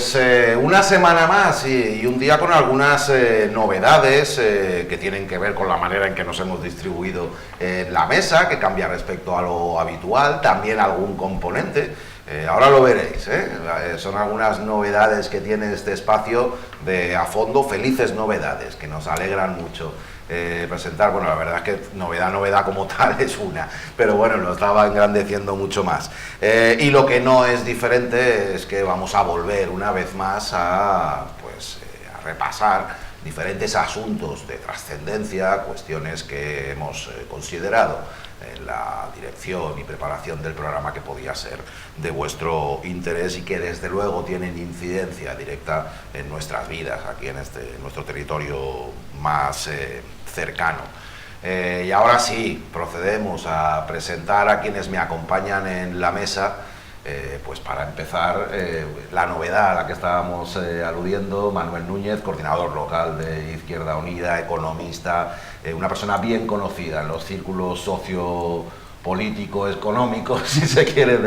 Pues una semana más y un día con algunas novedades que tienen que ver con la manera en que nos hemos distribuido en la mesa, que cambia respecto a lo habitual, también algún componente. Ahora lo veréis, son algunas novedades que tiene este espacio de a fondo, felices novedades, que nos alegran mucho presentar. Bueno, la verdad es que novedad como tal es una, pero bueno, lo estaba engrandeciendo mucho más. Y lo que no es diferente es que vamos a volver una vez más a repasar diferentes asuntos de trascendencia, cuestiones que hemos considerado en la dirección y preparación del programa que podía ser de vuestro interés y que desde luego tienen incidencia directa en nuestras vidas, aquí en nuestro territorio más cercano. Y ahora sí, procedemos a presentar a quienes me acompañan en la mesa. Pues para empezar, la novedad a la que estábamos aludiendo, Manuel Núñez, coordinador local de Izquierda Unida, economista, una persona bien conocida en los círculos sociopolíticos, económicos, si se quiere,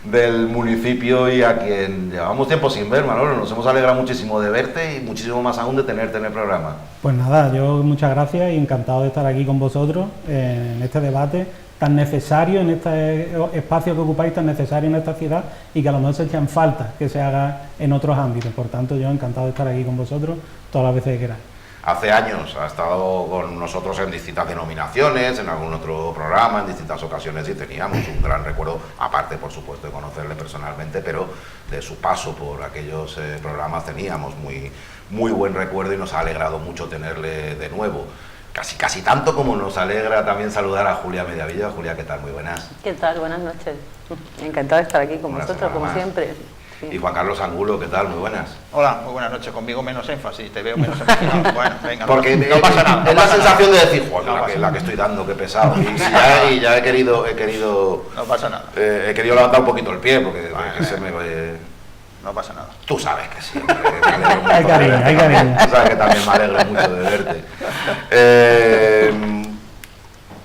del municipio, y a quien llevamos tiempo sin ver. Manolo, nos hemos alegrado muchísimo de verte y muchísimo más aún de tenerte en el programa. Pues nada, yo muchas gracias y encantado de estar aquí con vosotros en este debate tan necesario, en este espacio que ocupáis, tan necesario en esta ciudad, y que a lo mejor se echa en falta que se haga en otros ámbitos. Por tanto, yo encantado de estar aquí con vosotros todas las veces que queráis. Hace años ha estado con nosotros en distintas denominaciones, en algún otro programa, en distintas ocasiones, y teníamos un gran recuerdo, aparte por supuesto de conocerle personalmente, pero de su paso por aquellos programas teníamos muy buen recuerdo, y nos ha alegrado mucho tenerle de nuevo. Casi tanto como nos alegra también saludar a Julia Mediavilla. Julia, ¿qué tal? Muy buenas. ¿Qué tal? Buenas noches. Encantado de estar aquí con vosotros, como siempre. Sí. Y Juan Carlos Angulo, ¿qué tal? Muy buenas. Hola, muy buenas noches. Conmigo menos énfasis, te veo menos emocionado. Bueno, venga, porque no pasa nada. Es la sensación de decir, Juan, la que estoy dando, qué pesado. Y ya he querido... No pasa nada. He querido levantar un poquito el pie, porque se me... No pasa nada. Tú sabes que sí. Hay cariño. Tú sabes que también me alegro mucho de verte.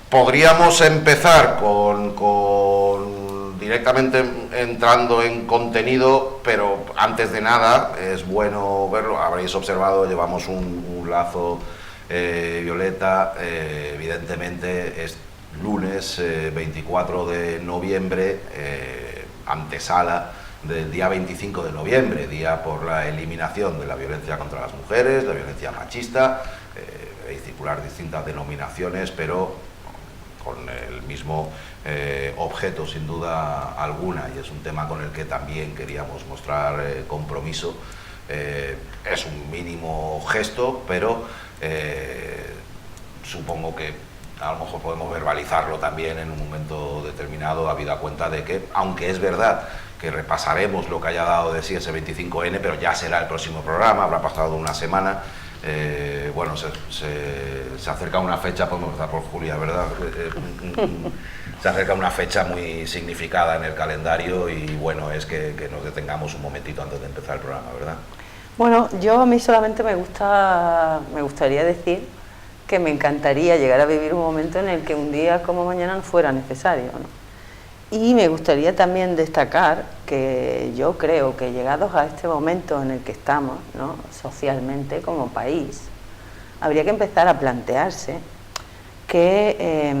Podríamos empezar con directamente entrando en contenido, pero antes de nada es bueno verlo. Habréis observado, llevamos un lazo violeta. Evidentemente es lunes 24 de noviembre, antesala del día 25 de noviembre, día por la eliminación de la violencia contra las mujeres, la violencia machista. Veis circular distintas denominaciones, pero con el mismo objeto sin duda alguna, y es un tema con el que también queríamos mostrar compromiso. Es un mínimo gesto, pero supongo que a lo mejor podemos verbalizarlo también en un momento determinado, habida cuenta de que, aunque es verdad que repasaremos lo que haya dado de sí ese 25N, pero ya será el próximo programa, habrá pasado una semana. Bueno, se acerca una fecha, podemos empezar por Julia, ¿verdad? Se acerca una fecha muy significada en el calendario, y bueno, es que nos detengamos un momentito antes de empezar el programa, ¿verdad? Bueno, a mí solamente me gustaría decir que me encantaría llegar a vivir un momento en el que un día como mañana no fuera necesario, ¿no? Y me gustaría también destacar que yo creo que llegados a este momento en el que estamos, ¿no?, socialmente como país, habría que empezar a plantearse que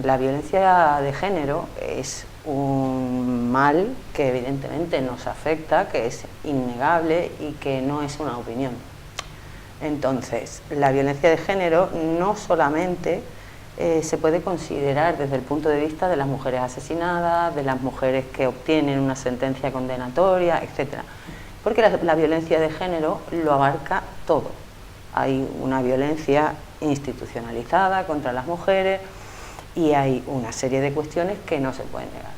la violencia de género es un mal que evidentemente nos afecta, que es innegable y que no es una opinión. Entonces, la violencia de género no solamente se puede considerar desde el punto de vista de las mujeres asesinadas, de las mujeres que obtienen una sentencia condenatoria, etc. Porque la violencia de género lo abarca todo. Hay una violencia institucionalizada contra las mujeres y hay una serie de cuestiones que no se pueden negar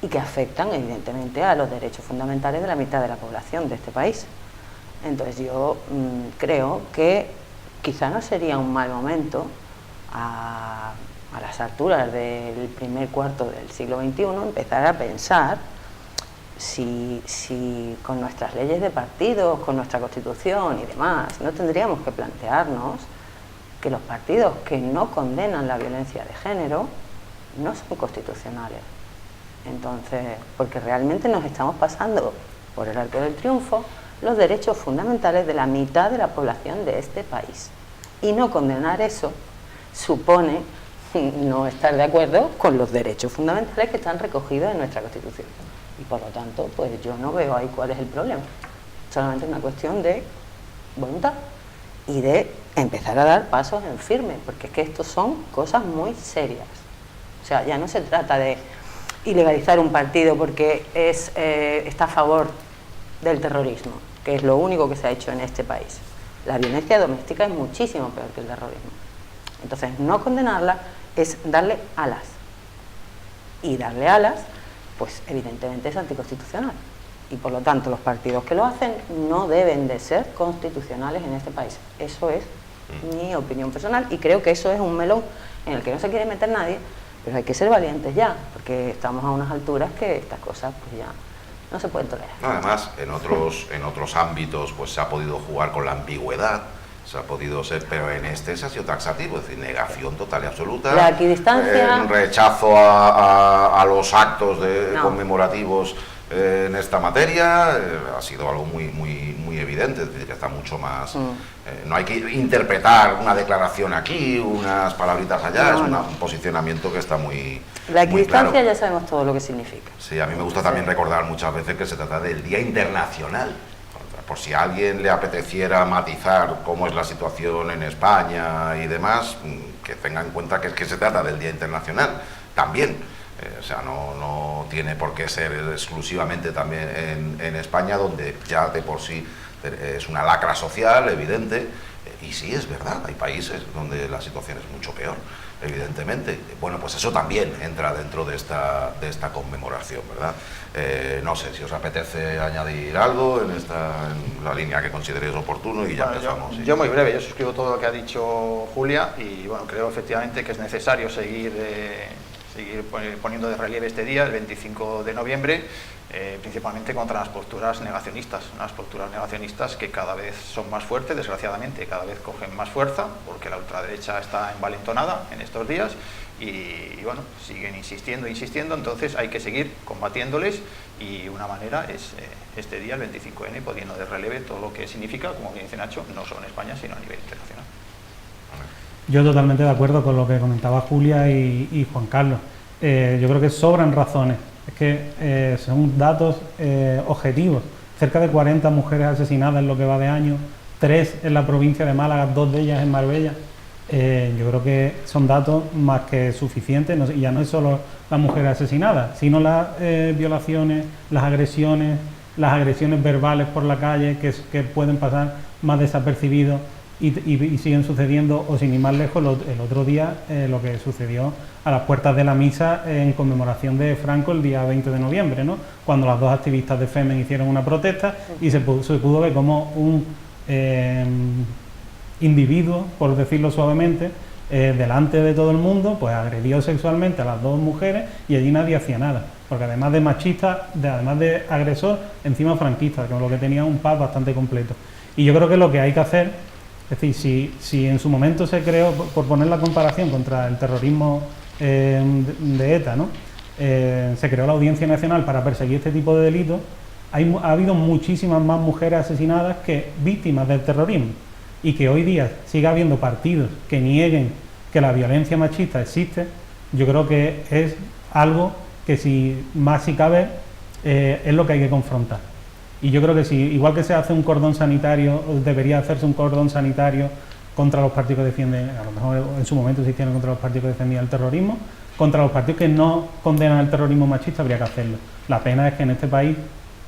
y que afectan evidentemente a los derechos fundamentales de la mitad de la población de este país. Entonces yo creo que quizá no sería un mal momento a las alturas del primer cuarto del siglo XXI empezar a pensar si con nuestras leyes de partidos, con nuestra Constitución y demás, no tendríamos que plantearnos que los partidos que no condenan la violencia de género no son constitucionales. Entonces, porque realmente nos estamos pasando por el Arco del Triunfo los derechos fundamentales de la mitad de la población de este país. Y no condenar eso supone no estar de acuerdo con los derechos fundamentales que están recogidos en nuestra Constitución. Y por lo tanto, pues yo no veo ahí cuál es el problema. Solamente es una cuestión de voluntad y de empezar a dar pasos en firme, porque es que esto son cosas muy serias. O sea, ya no se trata de ilegalizar un partido porque está a favor del terrorismo, que es lo único que se ha hecho en este país. La violencia doméstica es muchísimo peor que el terrorismo. Entonces, no condenarla es darle alas. Y darle alas, pues evidentemente es anticonstitucional. Y por lo tanto, los partidos que lo hacen no deben de ser constitucionales en este país. Eso es mi opinión personal y creo que eso es un melón en el que no se quiere meter nadie, pero hay que ser valientes ya, porque estamos a unas alturas que estas cosas pues ya no se pueden tolerar. Además, en otros ámbitos pues se ha podido jugar con la ambigüedad, se ha podido ser, pero en este se ha sido taxativo, es decir, negación total y absoluta. La equidistancia... rechazo a los actos No. conmemorativos en esta materia, ha sido algo muy evidente, es decir, que está mucho más... no hay que interpretar una declaración aquí, unas palabritas allá, No, es un posicionamiento que está muy La equidistancia claro. ya sabemos todo lo que significa. Sí, a mí me gusta también recordar muchas veces que se trata del Día Internacional. Por si a alguien le apeteciera matizar cómo es la situación en España y demás, que tenga en cuenta que es que se trata del Día Internacional también. O sea, no tiene por qué ser exclusivamente también en España, donde ya de por sí es una lacra social evidente. Y sí, es verdad, hay países donde la situación es mucho peor, evidentemente. Bueno, pues eso también entra dentro de esta conmemoración, ¿verdad? No sé si os apetece añadir algo en la línea que consideréis oportuno y ya empezamos. Yo muy breve, yo suscribo todo lo que ha dicho Julia y bueno, creo efectivamente que es necesario seguir poniendo de relieve este día, el 25 de noviembre, principalmente contra las posturas negacionistas, unas posturas negacionistas que cada vez son más fuertes, desgraciadamente cada vez cogen más fuerza, porque la ultraderecha está envalentonada en estos días y bueno, siguen insistiendo, entonces hay que seguir combatiéndoles y una manera es este día, el 25N, poniendo de relieve todo lo que significa, como bien dice Nacho, no solo en España, sino a nivel internacional. Yo totalmente de acuerdo con lo que comentaba Julia y Juan Carlos. Yo creo que sobran razones. Es que son datos objetivos. Cerca de 40 mujeres asesinadas en lo que va de año, 3 en la provincia de Málaga, 2 de ellas en Marbella. Yo creo que son datos más que suficientes. Y ya no es solo las mujeres asesinadas, sino las violaciones, las agresiones verbales por la calle que pueden pasar más desapercibidos. Y siguen sucediendo, o sin ir más lejos, el otro día lo que sucedió a las puertas de la misa en conmemoración de Franco el día 20 de noviembre, ¿no? Cuando las dos activistas de Femen hicieron una protesta y se pudo ver como un individuo, por decirlo suavemente, delante de todo el mundo, pues agredió sexualmente a las dos mujeres y allí nadie hacía nada, porque además de machista, además de agresor, encima franquista, con lo que tenía un pub bastante completo. Y yo creo que lo que hay que hacer, es decir, si en su momento se creó, por poner la comparación contra el terrorismo de ETA, ¿no? Se creó la Audiencia Nacional para perseguir este tipo de delitos, ha habido muchísimas más mujeres asesinadas que víctimas del terrorismo, y que hoy día siga habiendo partidos que nieguen que la violencia machista existe. Yo creo que es algo que si cabe es lo que hay que confrontar. Y yo creo que si, igual que se hace un cordón sanitario, debería hacerse un cordón sanitario contra los partidos que defienden, a lo mejor en su momento se hicieron contra los partidos que defendían el terrorismo, contra los partidos que no condenan el terrorismo machista habría que hacerlo. La pena es que en este país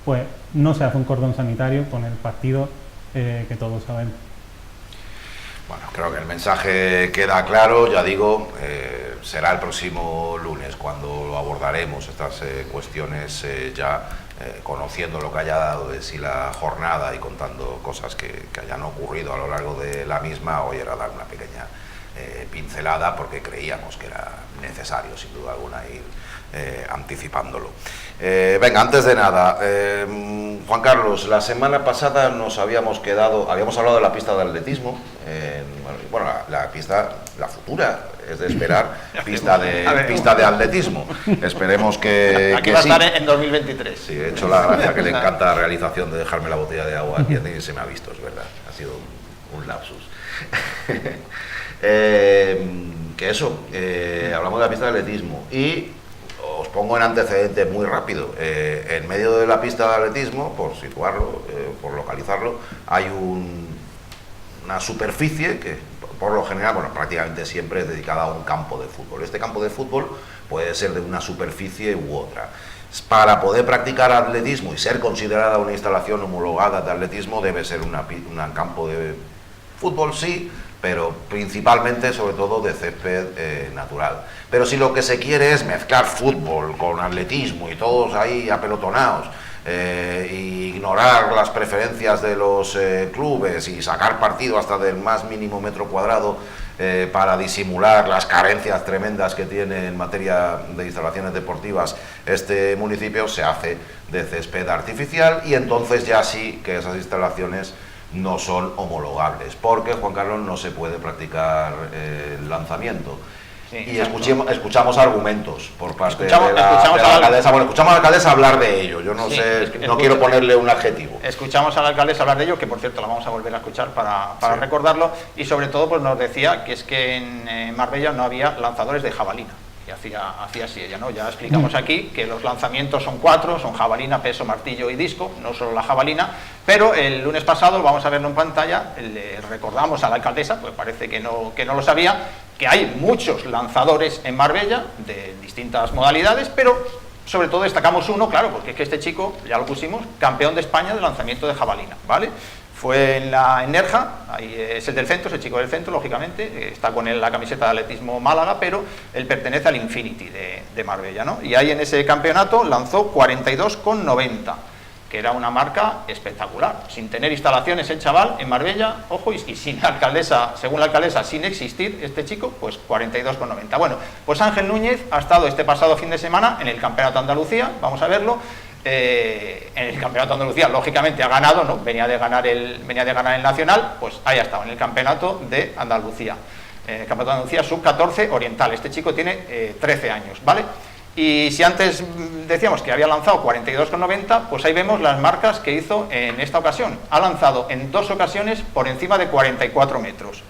pues no se hace un cordón sanitario con el partido que todos sabemos. Bueno, creo que el mensaje queda claro, ya digo, será el próximo lunes cuando lo abordaremos, estas cuestiones conociendo lo que haya dado de sí la jornada y contando cosas que hayan ocurrido a lo largo de la misma. Hoy era dar una pequeña pincelada porque creíamos que era necesario, sin duda alguna, ir anticipándolo. Venga, antes de nada, Juan Carlos, la semana pasada habíamos hablado de la pista de atletismo, bueno, bueno, la pista, la futura, es de esperar, pista de atletismo. Esperemos que aquí que va a sí. estar en 2023. Sí, he hecho la gracia que le encanta la realización de dejarme la botella de agua aquí y se me ha visto, es verdad, ha sido un lapsus. Que eso, hablamos de la pista de atletismo y os pongo en antecedentes muy rápido. En medio de la pista de atletismo, por situarlo, por localizarlo, hay una superficie que por lo general, bueno, prácticamente siempre es dedicada a un campo de fútbol. Este campo de fútbol puede ser de una superficie u otra. Para poder practicar atletismo y ser considerada una instalación homologada de atletismo debe ser un campo de fútbol, sí, pero principalmente, sobre todo, de césped natural. Pero si lo que se quiere es mezclar fútbol con atletismo y todos ahí apelotonados, e ignorar las preferencias de los clubes y sacar partido hasta del más mínimo metro cuadrado para disimular las carencias tremendas que tiene en materia de instalaciones deportivas este municipio, se hace de césped artificial y entonces ya sí que esas instalaciones no son homologables, porque, Juan Carlos, no se puede practicar el lanzamiento. Sí, y escuchamos argumentos por parte de Escuchamos la alcaldesa. Bueno, escuchamos a la alcaldesa hablar de ello. Yo no Sí, sé, no quiero ponerle un adjetivo. Escuchamos a la alcaldesa hablar de ello, que por cierto la vamos a volver a escuchar para Sí. recordarlo, y sobre todo pues nos decía que es que en Marbella no había lanzadores de jabalina. Y hacía así ella, ¿no? Ya explicamos aquí que los lanzamientos son 4, son jabalina, peso, martillo y disco, no solo la jabalina, pero el lunes pasado, vamos a verlo en pantalla, le recordamos a la alcaldesa, pues parece que no lo sabía, que hay muchos lanzadores en Marbella de distintas modalidades, pero sobre todo destacamos uno, claro, porque es que este chico, ya lo pusimos, campeón de España de lanzamiento de jabalina, ¿vale? Fue en Nerja, ahí es el del centro, es el chico del centro, lógicamente, está con él la camiseta de atletismo Málaga, pero él pertenece al Infinity de Marbella, ¿no? Y ahí en ese campeonato lanzó 42,90, que era una marca espectacular, sin tener instalaciones el chaval en Marbella, ojo, y sin la alcaldesa, según la alcaldesa, sin existir este chico, pues 42,90. Bueno, pues Ángel Núñez ha estado este pasado fin de semana en el Campeonato de Andalucía, vamos a verlo. En el Campeonato de Andalucía, lógicamente ha ganado, ¿no? Venía de ganar el Nacional, pues ahí ha estado, en el Campeonato de Andalucía, Campeonato de Andalucía Sub-14 Oriental. Este chico tiene 13 años, ¿vale? Y si antes decíamos que había lanzado 42,90, pues ahí vemos las marcas que hizo en esta ocasión. Ha lanzado en 2 ocasiones por encima de 44 metros.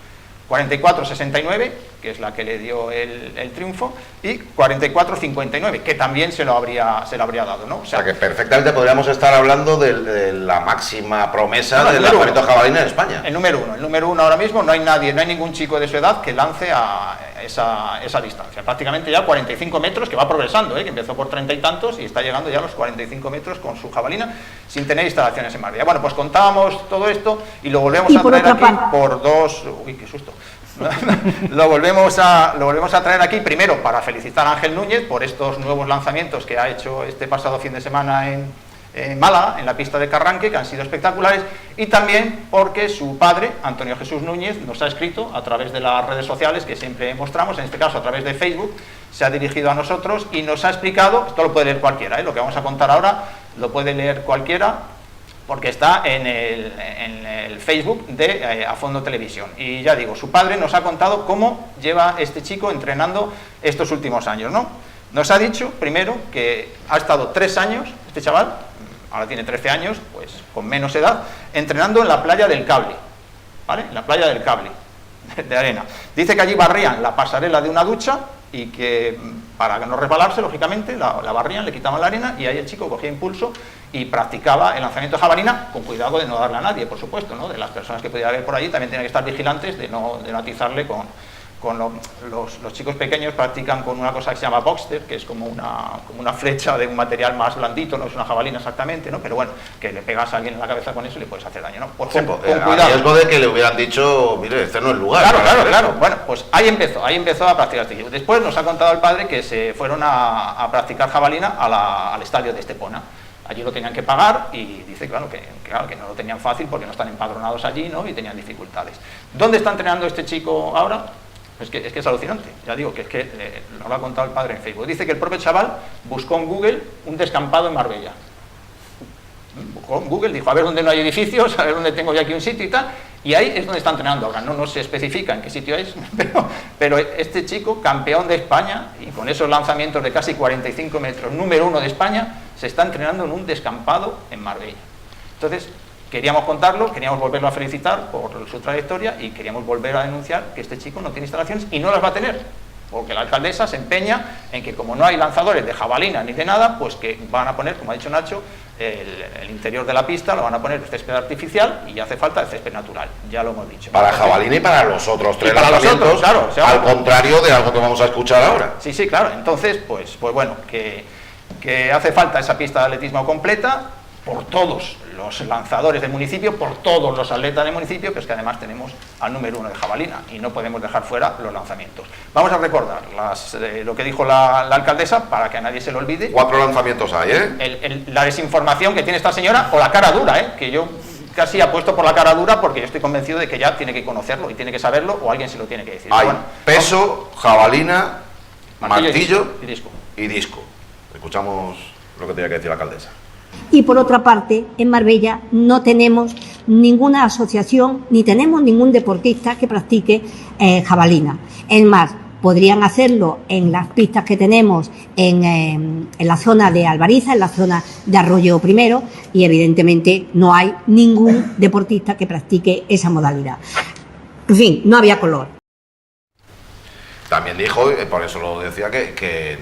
44,69, que es la que le dio el triunfo, y 44,59, que también se lo habría dado, ¿no? O sea que perfectamente podríamos estar hablando de la máxima promesa del número lanzamiento uno. jabalina en España. El número uno ahora mismo, no hay ningún chico de su edad que lance a esa distancia. Prácticamente ya 45 metros, que va progresando, que empezó por 30 y tantos y está llegando ya a los 45 metros con su jabalina, sin tener instalaciones en Marbella. Bueno, pues contábamos todo esto y lo volvemos a traer aquí por dos... Uy, qué susto. Lo volvemos a traer aquí primero para felicitar a Ángel Núñez por estos nuevos lanzamientos que ha hecho este pasado fin de semana en Málaga, en la pista de Carranque, que han sido espectaculares, y también porque su padre, Antonio Jesús Núñez, nos ha escrito a través de las redes sociales que siempre mostramos, en este caso a través de Facebook, se ha dirigido a nosotros y nos ha explicado, esto lo puede leer cualquiera, lo que vamos a contar ahora lo puede leer cualquiera, porque está en el Facebook de A Fondo Televisión. Y ya digo, su padre nos ha contado cómo lleva este chico entrenando estos últimos años, ¿no? Nos ha dicho, primero, que ha estado 3 años, este chaval, ahora tiene 13 años, pues con menos edad, entrenando en la playa del Cable, ¿vale? En la playa del Cable, de arena. Dice que allí barrían la pasarela de una ducha y que para no resbalarse, lógicamente, la barrían, le quitaban la arena y ahí el chico cogía impulso y practicaba el lanzamiento de jabalina, con cuidado de no darle a nadie, por supuesto, ¿no? De las personas que podía haber por allí también tienen que estar vigilantes de no atizarle con los chicos pequeños practican con una cosa que se llama Boxster, que es como una flecha de un material más blandito, no es una jabalina exactamente, ¿no? Pero bueno, que le pegas a alguien en la cabeza con eso y le puedes hacer daño, ¿no? Pues con cuidado. A riesgo de que le hubieran dicho, mire, este no es el lugar. Claro. Bueno, pues ahí empezó a practicar este chico. Después nos ha contado el padre que se fueron a practicar jabalina al estadio de Estepona. Allí lo tenían que pagar y dice, claro, que no lo tenían fácil porque no están empadronados allí, ¿no? Y tenían dificultades. ¿Dónde está entrenando este chico ahora? Es que es alucinante, ya digo, que lo ha contado el padre en Facebook. Dice que el propio chaval buscó en Google un descampado en Marbella. Buscó en Google, dijo, a ver dónde no hay edificios, a ver dónde tengo yo aquí un sitio y tal, Y ahí es donde está entrenando ahora, no se especifica en qué sitio es, pero este chico, campeón de España, y con esos lanzamientos de casi 45 metros, número 1 de España, se está entrenando en un descampado en Marbella. Entonces, queríamos contarlo, queríamos volverlo a felicitar por su trayectoria y queríamos volver a denunciar que este chico no tiene instalaciones y no las va a tener, porque la alcaldesa se empeña en que como no hay lanzadores de jabalina ni de nada, pues que van a poner, como ha dicho Nacho, el interior de la pista lo van a poner césped artificial y hace falta el césped natural, ya lo hemos dicho. Para jabalina y para los otros 3 para lanzamientos, los otros, claro, o sea, al contrario de algo que vamos a escuchar ahora. Sí, claro, entonces, pues bueno, que hace falta esa pista de atletismo completa por todos los lanzadores del municipio, por todos los atletas del municipio, que es que además tenemos al número 1 de jabalina y no podemos dejar fuera los lanzamientos. Vamos a recordar lo que dijo la alcaldesa para que a nadie se lo olvide. 4 lanzamientos hay, ¿eh? La desinformación que tiene esta señora, o la cara dura, que yo casi apuesto por la cara dura porque yo estoy convencido de que ya tiene que conocerlo y tiene que saberlo o alguien se lo tiene que decir. Hay bueno, peso, jabalina, martillo y disco. y disco. Escuchamos lo que tenía que decir la alcaldesa. Y por otra parte, en Marbella no tenemos ninguna asociación ni tenemos ningún deportista que practique jabalina. Es más, podrían hacerlo en las pistas que tenemos en la zona de Albariza, en la zona de Arroyo Primero, y evidentemente no hay ningún deportista que practique esa modalidad. En fin, no había color. También dijo, por eso lo decía, que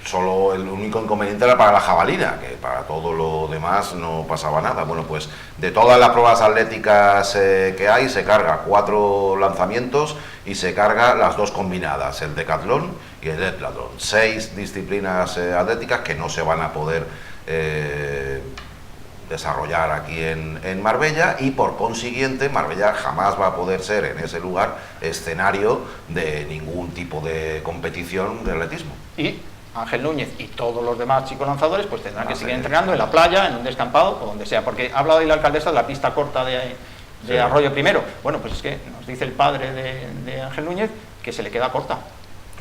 solo el único inconveniente era para la jabalina, que para todo lo demás no pasaba nada. Bueno, pues de todas las pruebas atléticas que hay, se carga 4 lanzamientos y se carga las 2 combinadas, el decatlón y el heptatlón. 6 disciplinas atléticas que no se van a poder desarrollar aquí en Marbella, y por consiguiente Marbella jamás va a poder ser en ese lugar escenario de ningún tipo de competición de atletismo. Y Ángel Núñez y todos los demás chicos lanzadores pues tendrán que seguir entrenando en la playa, en un descampado o donde sea, porque ha hablado ahí la alcaldesa de la pista corta de Arroyo Primero. Bueno, pues es que nos dice el padre de Ángel Núñez que se le queda corta.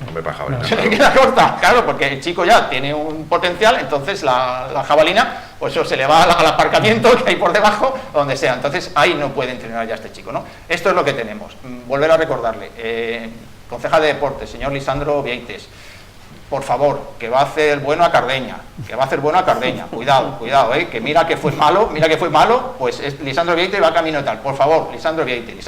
Hombre, para jabalina, se le queda corta, claro, porque el chico ya tiene un potencial, entonces la jabalina, pues eso se le va al aparcamiento que hay por debajo, o donde sea, entonces ahí no puede entrenar ya este chico, ¿no? Esto es lo que tenemos. Volver a recordarle, concejal de deportes, señor Lisandro Vieites, por favor, que va a hacer bueno a Cardeña, cuidado, que mira que fue malo, pues Lisandro Vieites va camino tal, por favor, Lisandro Vieites,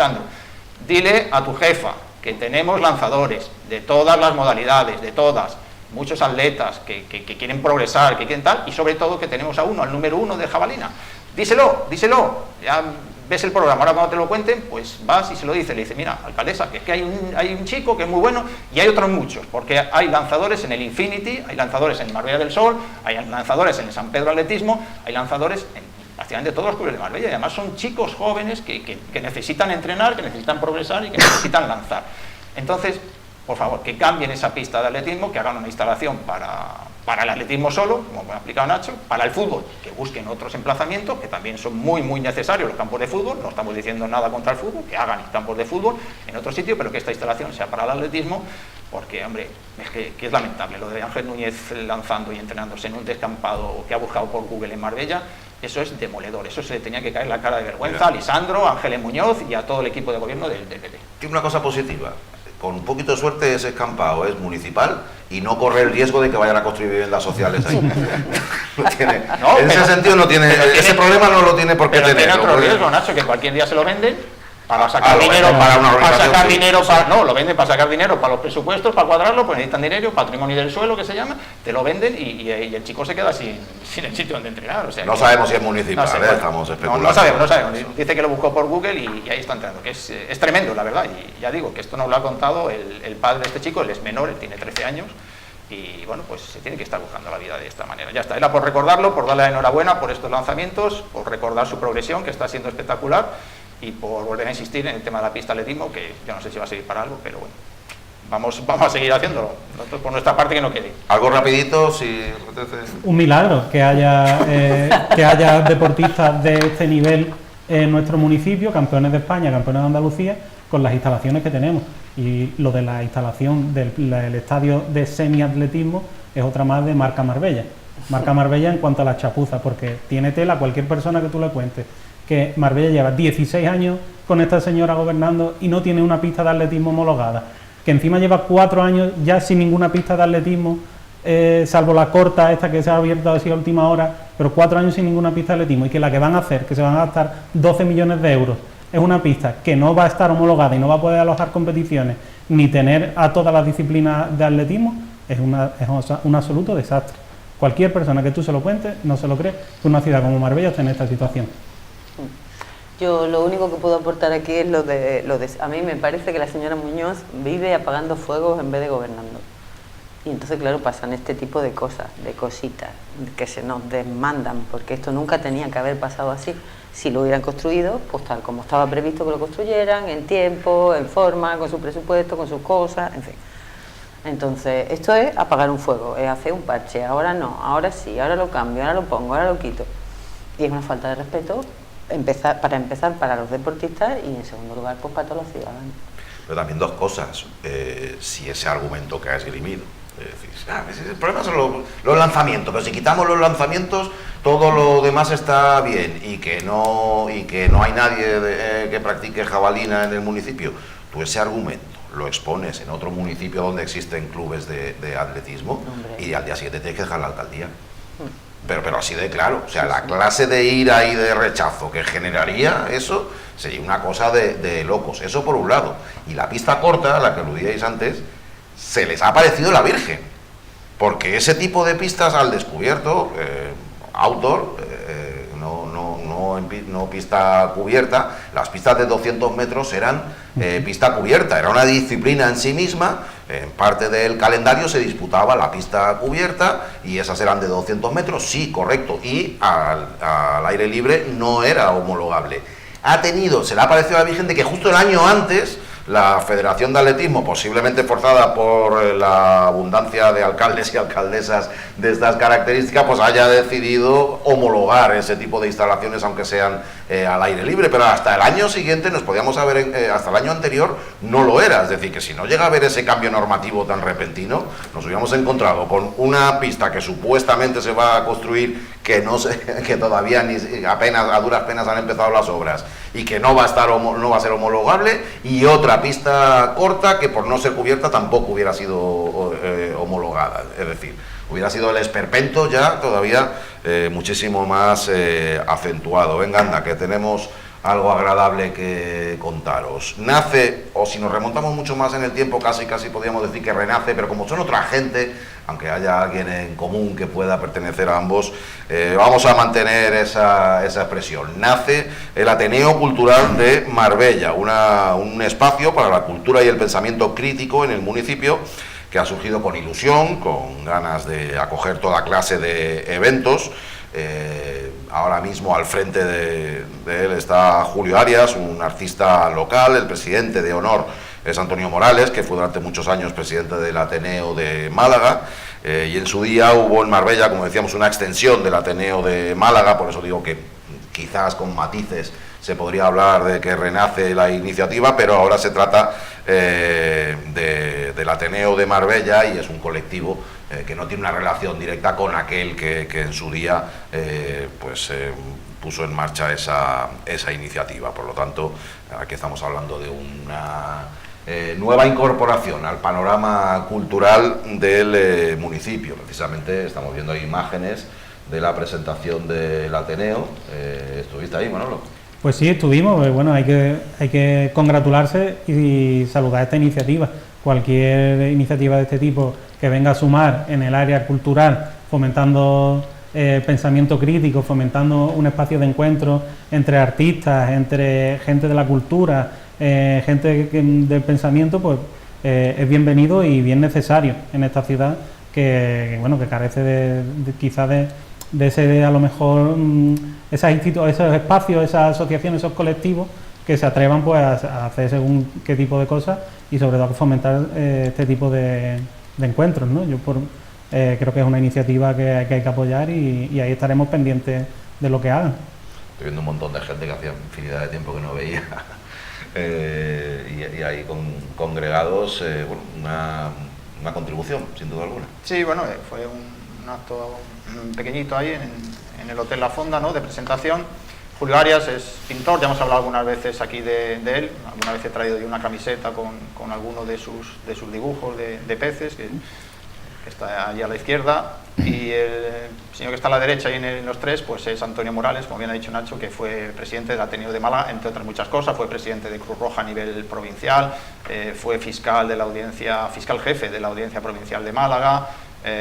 dile a tu jefa que tenemos lanzadores de todas las modalidades, de todas, muchos atletas que quieren progresar, que quieren tal, y sobre todo que tenemos a uno, al número 1 de jabalina. Díselo, ya ves el programa, ahora cuando te lo cuenten, pues vas y se lo dices, le dice, mira, alcaldesa, que es que hay un chico que es muy bueno, y hay otros muchos, porque hay lanzadores en el Infinity, hay lanzadores en Marbella del Sol, hay lanzadores en el San Pedro Atletismo, hay lanzadores en prácticamente todos los clubes de Marbella, y además son chicos jóvenes que necesitan entrenar, que necesitan progresar y que necesitan lanzar. Entonces, por favor, que cambien esa pista de atletismo, que hagan una instalación para el atletismo solo, como ha explicado Nacho, para el fútbol, que busquen otros emplazamientos, que también son muy necesarios los campos de fútbol, no estamos diciendo nada contra el fútbol, que hagan campos de fútbol en otro sitio, pero que esta instalación sea para el atletismo, porque, hombre, es que es lamentable lo de Ángel Núñez lanzando y entrenándose en un descampado que ha buscado por Google en Marbella. Eso es demoledor, eso se le tenía que caer la cara de vergüenza a Lisandro, a Ángeles Muñoz y a todo el equipo de gobierno del PP. Tiene una cosa positiva, con un poquito de suerte ese descampado es municipal y no corre el riesgo de que vayan a construir viviendas sociales ahí. En ese sentido no tiene, ese problema no lo tiene por qué tener. Tiene otro riesgo, Nacho, que cualquier día se lo venden para sacar dinero, lo venden para sacar dinero para los presupuestos, para cuadrarlo, pues necesitan dinero, patrimonio del suelo que se llama, te lo venden y el chico se queda sin el sitio donde entrenar. O sea, no sabemos si es municipal, estamos especulando. No sabemos. Dice que lo buscó por Google y ahí está entrando, que es tremendo, la verdad. Y ya digo que esto nos lo ha contado el padre de este chico, él es menor, él tiene 13 años. Y bueno, pues se tiene que estar buscando la vida de esta manera. Ya está, era por recordarlo, por darle la enhorabuena por estos lanzamientos, por recordar su progresión, que está siendo espectacular, y por volver a insistir en el tema de la pista atletismo, que yo no sé si va a seguir para algo, pero bueno, vamos a seguir haciéndolo. Nosotros, por nuestra parte, que no quede. Algo rapidito, si... Un milagro que haya deportistas de este nivel en nuestro municipio, campeones de España, campeones de Andalucía, con las instalaciones que tenemos. Y lo de la instalación del estadio de semiatletismo es otra más de marca Marbella. Marca Marbella en cuanto a las chapuzas, porque tiene tela, cualquier persona que tú le cuentes que Marbella lleva 16 años con esta señora gobernando y no tiene una pista de atletismo homologada, que encima lleva 4 años ya sin ninguna pista de atletismo, salvo la corta esta que se ha abierto así a última hora, pero 4 años sin ninguna pista de atletismo, y que la que van a hacer, que se van a gastar 12 millones de euros, es una pista que no va a estar homologada y no va a poder alojar competiciones ni tener a todas las disciplinas de atletismo, es un absoluto desastre. Cualquier persona que tú se lo cuentes no se lo cree que una ciudad como Marbella esté en esta situación. Yo lo único que puedo aportar aquí es lo de... A mí me parece que la señora Muñoz vive apagando fuegos en vez de gobernando. Y entonces, claro, pasan este tipo de cosas, de cositas, que se nos desmandan, porque esto nunca tenía que haber pasado así. Si lo hubieran construido, pues tal como estaba previsto que lo construyeran, en tiempo, en forma, con su presupuesto, con sus cosas, en fin. Entonces, esto es apagar un fuego, es hacer un parche, ahora no, ahora sí, ahora lo cambio, ahora lo pongo, ahora lo quito. Y es una falta de respeto, para empezar, para los deportistas y en segundo lugar, pues para todos los ciudadanos. Pero también dos cosas, si ese argumento que ha esgrimido. Es decir, el problema son los lanzamientos, pero si quitamos los lanzamientos, todo lo demás está bien y que no hay nadie que practique jabalina en el municipio. Tú ese argumento lo expones en otro municipio donde existen clubes de atletismo. Hombre. Y al día siguiente tienes que dejar la alcaldía. Pero así de claro, o sea, la clase de ira y de rechazo que generaría eso sería una cosa de locos. Eso por un lado. Y la pista corta, a la que aludíais antes, se les ha parecido la Virgen, porque ese tipo de pistas al descubierto, outdoor, no pista cubierta, las pistas de 200 metros eran pista cubierta, era una disciplina en sí misma. En parte del calendario se disputaba la pista cubierta y esas eran de 200 metros, sí, correcto, y al aire libre no era homologable. Se le ha parecido a la Virgen de que justo el año antes la Federación de Atletismo, posiblemente forzada por la abundancia de alcaldes y alcaldesas de estas características, pues haya decidido homologar ese tipo de instalaciones, aunque sean al aire libre, pero hasta el año siguiente nos podíamos haber, hasta el año anterior no lo era, es decir, que si no llega a haber ese cambio normativo tan repentino, nos hubiéramos encontrado con una pista que supuestamente se va a construir, que todavía a duras penas han empezado las obras y que no va a ser homologable, y otra pista corta que por no ser cubierta tampoco hubiera sido homologada, es decir, hubiera sido el esperpento ya todavía muchísimo más acentuado. Venga, anda, que tenemos algo agradable que contaros. Nace, o si nos remontamos mucho más en el tiempo, casi podríamos decir que renace, pero como son otra gente, aunque haya alguien en común que pueda pertenecer a ambos, vamos a mantener esa expresión. Nace el Ateneo Cultural de Marbella, un espacio para la cultura y el pensamiento crítico en el municipio, que ha surgido con ilusión, con ganas de acoger toda clase de eventos. Ahora mismo al frente de él está Julio Arias, un artista local. El presidente de honor es Antonio Morales, que fue durante muchos años presidente del Ateneo de Málaga, y en su día hubo en Marbella, como decíamos, una extensión del Ateneo de Málaga. Por eso digo que quizás con matices se podría hablar de que renace la iniciativa, pero ahora se trata del Ateneo de Marbella, y es un colectivo que no tiene una relación directa con aquel que en su día puso en marcha esa iniciativa. Por lo tanto, aquí estamos hablando de una nueva incorporación al panorama cultural del municipio. Precisamente estamos viendo ahí imágenes de la presentación del Ateneo. ¿Estuviste ahí, Manolo? Pues sí, estuvimos. Bueno, hay que congratularse y saludar esta iniciativa. Cualquier iniciativa de este tipo que venga a sumar en el área cultural, fomentando pensamiento crítico, fomentando un espacio de encuentro entre artistas, entre gente de la cultura, gente del pensamiento, pues es bienvenido y bien necesario en esta ciudad que carece quizás de ese, a lo mejor, esos espacios, esas asociaciones, esos colectivos que se atrevan pues a hacer según qué tipo de cosas, y sobre todo a fomentar este tipo de encuentros, ¿no? Yo creo que es una iniciativa que hay que apoyar, y ahí estaremos pendientes de lo que hagan. Estoy viendo un montón de gente que hacía infinidad de tiempo que no veía y ahí congregados, una contribución, sin duda alguna. Sí, bueno, fue un acto pequeñito ahí en el Hotel La Fonda, ¿no?, de presentación, Julio Arias es pintor, ya hemos hablado algunas veces aquí de él, alguna vez he traído yo una camiseta con alguno de sus dibujos de peces, que está allí a la izquierda, y el señor que está a la derecha y en los tres, pues es Antonio Morales, como bien ha dicho Nacho, que fue presidente del Ateneo de Málaga, entre otras muchas cosas, fue presidente de Cruz Roja a nivel provincial, fue fiscal jefe de la Audiencia Provincial de Málaga,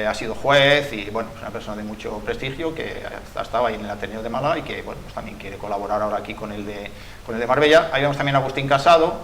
ha sido juez y bueno, es una persona de mucho prestigio que ha estado ahí en el Ateneo de Málaga y que bueno, pues también quiere colaborar ahora aquí con el de Marbella. Ahí vemos también a Agustín Casado,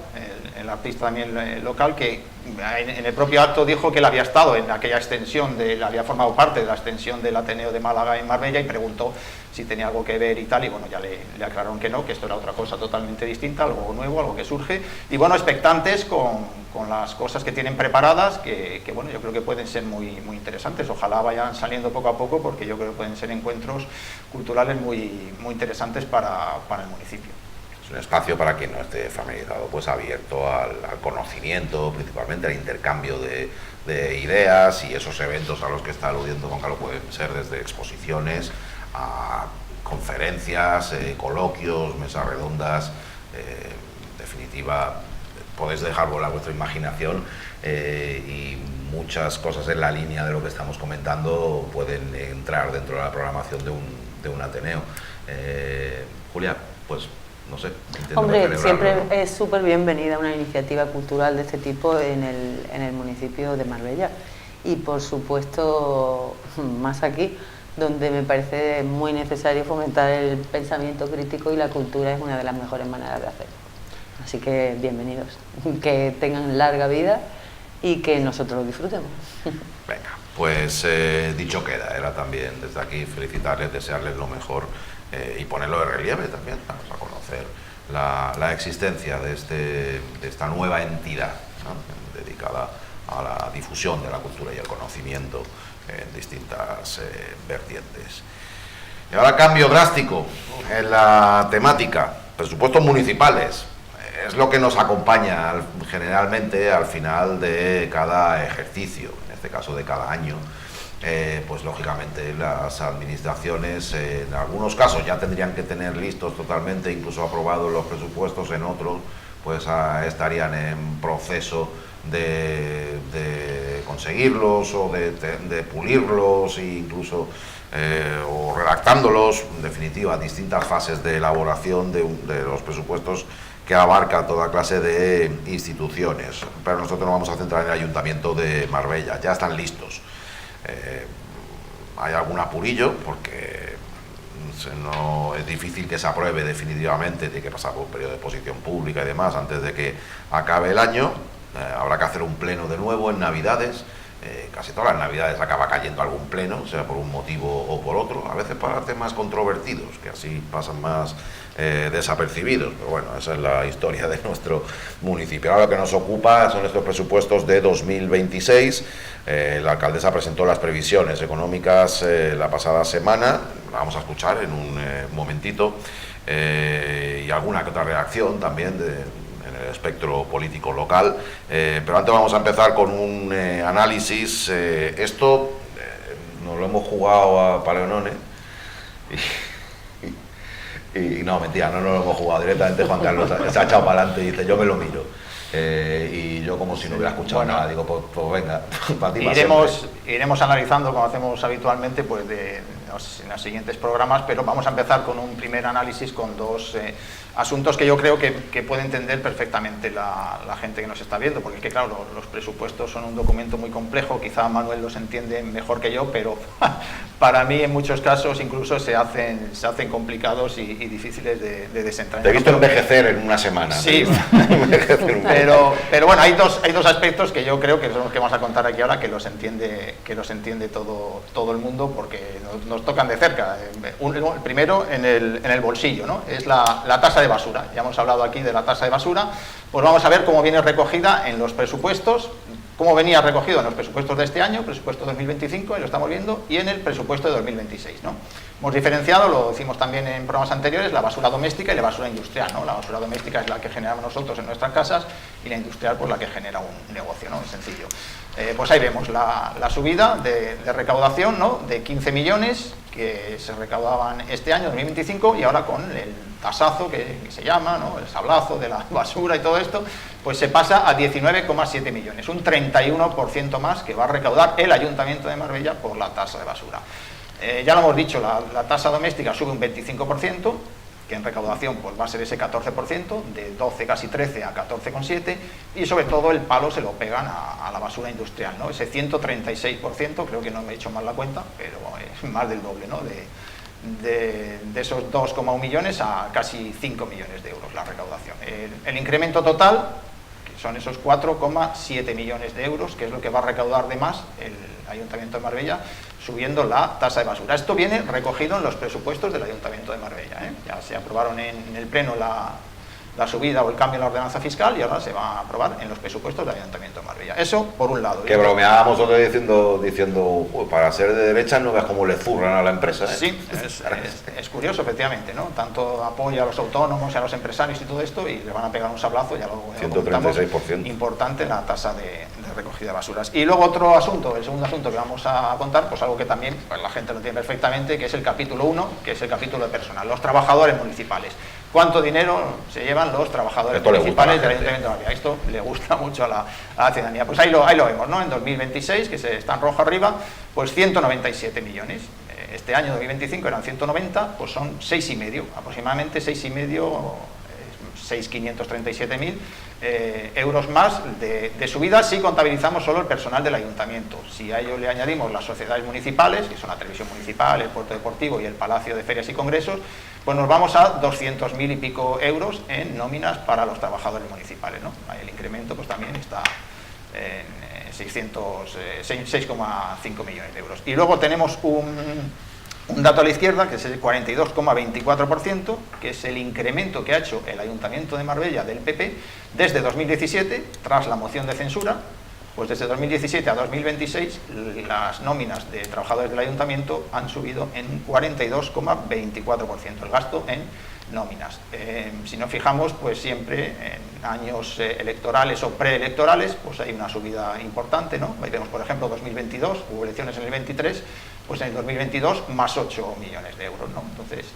el artista también local, que en el propio acto dijo que él había estado en aquella extensión, había formado parte de la extensión del Ateneo de Málaga en Marbella y preguntó si tenía algo que ver y tal, y bueno, ya le aclararon que no, que esto era otra cosa totalmente distinta, algo nuevo, algo que surge, y bueno, expectantes con las cosas que tienen preparadas, que bueno, yo creo que pueden ser muy interesantes, ojalá vayan saliendo poco a poco, porque yo creo que pueden ser encuentros culturales muy interesantes para el municipio. Es un espacio, para quien no esté familiarizado, pues abierto al conocimiento, principalmente al intercambio de ideas, y esos eventos a los que está aludiendo Gonzalo pueden ser desde exposiciones a conferencias, coloquios, mesas redondas. En definitiva, podéis dejar volar vuestra imaginación y muchas cosas en la línea de lo que estamos comentando pueden entrar dentro de la programación de un Ateneo. Julia, pues no sé. Hombre, siempre es súper bienvenida una iniciativa cultural de este tipo en el municipio de Marbella, y por supuesto más aquí, donde me parece muy necesario fomentar el pensamiento crítico, y la cultura es una de las mejores maneras de hacerlo. Así que bienvenidos, que tengan larga vida y que nosotros lo disfrutemos. Venga, pues dicho queda, era también desde aquí felicitarles, desearles lo mejor y ponerlo de relieve también, vamos a conocer la existencia de esta nueva entidad, ¿no?, dedicada a la difusión de la cultura y el conocimiento en distintas vertientes. Y ahora cambio drástico en la temática, presupuestos municipales. Es lo que nos acompaña generalmente al final de cada ejercicio, en este caso de cada año. Pues lógicamente las administraciones en algunos casos ya tendrían que tener listos totalmente, incluso aprobados los presupuestos, en otros pues estarían en proceso de conseguirlos o de pulirlos, e incluso o redactándolos, en definitiva distintas fases de elaboración de los presupuestos que abarca toda clase de instituciones. Pero nosotros nos vamos a centrar en el Ayuntamiento de Marbella, ya están listos. Hay algún apurillo porque no es difícil que se apruebe definitivamente, tiene que pasar por un periodo de exposición pública y demás antes de que acabe el año. Habrá que hacer un pleno de nuevo en Navidades. Casi todas las Navidades acaba cayendo algún pleno, sea por un motivo o por otro, a veces para temas controvertidos, que así pasan más desapercibidos, pero bueno, esa es la historia de nuestro municipio. Ahora lo que nos ocupa son estos presupuestos de 2026. La alcaldesa presentó las previsiones económicas la pasada semana, la vamos a escuchar en un momentito, y alguna que otra reacción también en el espectro político local, pero antes vamos a empezar con un análisis. Esto nos lo hemos jugado a Paleonone y no, mentira, no nos lo hemos jugado directamente. Juan Carlos se ha echado para adelante y dice: yo me lo miro, y yo, como si no hubiera escuchado nada, digo, pues venga, para ti. Iremos analizando, como hacemos habitualmente, pues en los siguientes programas, pero vamos a empezar con un primer análisis con dos asuntos que yo creo que puede entender perfectamente la gente que nos está viendo, porque es que, claro, los presupuestos son un documento muy complejo, quizá Manuel los entiende mejor que yo, pero para mí en muchos casos incluso se hacen complicados y difíciles de desentrañar. Te he visto envejecer en una semana. Sí, pero bueno, hay dos aspectos que yo creo que son los que vamos a contar aquí ahora, que los entiende todo el mundo, porque nos tocan de cerca. El primero en el bolsillo, ¿no? Es la tasa de basura. Ya hemos hablado aquí de la tasa de basura, pues vamos a ver cómo viene recogida en los presupuestos, cómo venía recogido en los presupuestos de este año, presupuesto 2025, ahí lo estamos viendo, y en el presupuesto de 2026, ¿no? Hemos diferenciado, lo hicimos también en programas anteriores, la basura doméstica y la basura industrial, ¿no? La basura doméstica es la que generamos nosotros en nuestras casas, y la industrial pues la que genera un negocio, ¿no? Es sencillo. Pues ahí vemos la subida de recaudación, ¿no?, de 15 millones que se recaudaban este año, 2025, y ahora con el tasazo que se llama, ¿no?, el sablazo de la basura y todo esto, pues se pasa a 19,7 millones, un 31% más que va a recaudar el Ayuntamiento de Marbella por la tasa de basura. Ya lo hemos dicho, la tasa doméstica sube un 25%, que en recaudación pues va a ser ese 14%, de 12, casi 13 a 14,7, y sobre todo el palo se lo pegan a la basura industrial, ¿no?, ese 136%, creo que no me he hecho mal la cuenta, pero es más del doble, ¿no?, de esos 2,1 millones a casi 5 millones de euros la recaudación. El incremento total, que son esos 4,7 millones de euros, que es lo que va a recaudar de más el Ayuntamiento de Marbella, subiendo la tasa de basura. Esto viene recogido en los presupuestos del Ayuntamiento de Marbella, ¿eh? Ya se aprobaron en el Pleno la subida o el cambio en la ordenanza fiscal, y ahora se va a aprobar en los presupuestos del Ayuntamiento de Marbella. Eso por un lado. Que bromeábamos otro día diciendo para ser de derecha no veas cómo le zurran a la empresa, ¿eh? Sí, es curioso, efectivamente, ¿no? Tanto apoyo a los autónomos y a los empresarios y todo esto, y le van a pegar un sablazo, ya lo 136%. Importante la tasa de recogida de basuras. Y luego otro asunto, el segundo asunto que vamos a contar, pues algo que también pues la gente lo tiene perfectamente, que es el capítulo 1, que es el capítulo de personal, los trabajadores municipales. ¿Cuánto dinero se llevan los trabajadores municipales del Ayuntamiento de Marbella? Esto le gusta mucho a la ciudadanía. Pues ahí lo vemos, ¿no? En 2026, que está en rojo arriba, pues 197 millones. Este año 2025 eran 190, pues son 6,5, aproximadamente 6,5, 6.537.000 euros más de subida, si contabilizamos solo el personal del ayuntamiento. Si a ello le añadimos las sociedades municipales, que son la televisión municipal, el puerto deportivo y el palacio de ferias y congresos, pues nos vamos a 200.000 y pico euros en nóminas para los trabajadores municipales, ¿no? El incremento pues también está en 6,5 millones de euros. Y luego tenemos un dato a la izquierda, que es el 42,24%, que es el incremento que ha hecho el Ayuntamiento de Marbella del PP desde 2017, tras la moción de censura. Pues desde 2017 a 2026 las nóminas de trabajadores del Ayuntamiento han subido en 42,24%, el gasto en nóminas. Si nos fijamos, pues siempre en años electorales o preelectorales, pues hay una subida importante, ¿no? Ahí vemos, por ejemplo, 2022, hubo elecciones en el 23, pues en el 2022 más 8 millones de euros, ¿no? Entonces,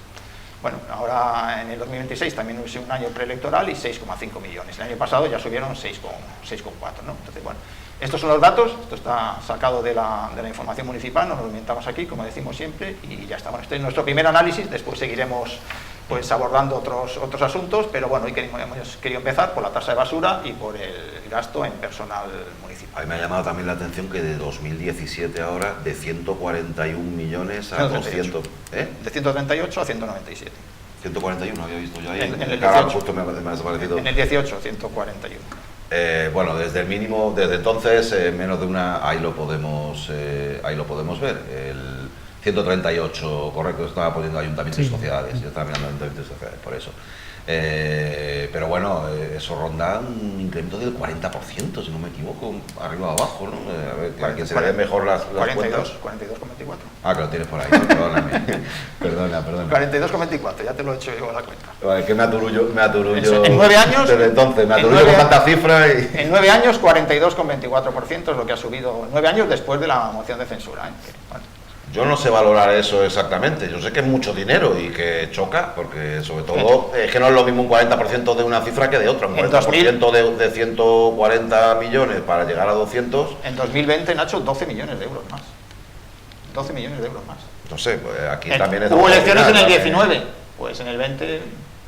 bueno, ahora en el 2026 también hubo un año preelectoral y 6,5 millones. El año pasado ya subieron 6,4, ¿no? Entonces, bueno, estos son los datos, esto está sacado de la información municipal, nos lo inventamos aquí, como decimos siempre, y ya está. Bueno, este es nuestro primer análisis, después seguiremos pues abordando otros asuntos, pero bueno, hoy hemos querido empezar por la tasa de basura y por el gasto en personal municipal. A mí me ha llamado también la atención que de 2017 ahora, de 141 millones a 200... De 138 a 197. 141 había visto yo ahí. En el 18. Justo me ha desaparecido. En el 18, 141. Bueno, desde el mínimo, desde entonces, menos de una, ahí lo podemos ver. El 138, correcto, estaba poniendo ayuntamientos y sociedades, yo estaba mirando ayuntamientos y sociedades, por eso. Pero bueno, eso ronda un incremento del 40%, si no me equivoco, arriba o abajo, ¿no? A ver, para que se le den mejor las 42,24. Ah, que lo tienes por ahí, ¿no? Perdóname. Perdona. 42,24, ya te lo he hecho yo a la cuenta. Vale, que me aturullo. En 9 años. Desde entonces, me aturullo con tanta cifra y... En 9 años, 42,24% es lo que ha subido, 9 años después de la moción de censura, ¿eh? Bueno. Yo no sé valorar eso exactamente, yo sé que es mucho dinero y que choca, porque sobre todo es que no es lo mismo un 40% de una cifra que de otra, un 40% de 140 millones para llegar a 200... En 2020, Nacho, 12 millones de euros más. 12 millones de euros más. No sé, pues aquí también... Hubo elecciones en el 19, pues en el 20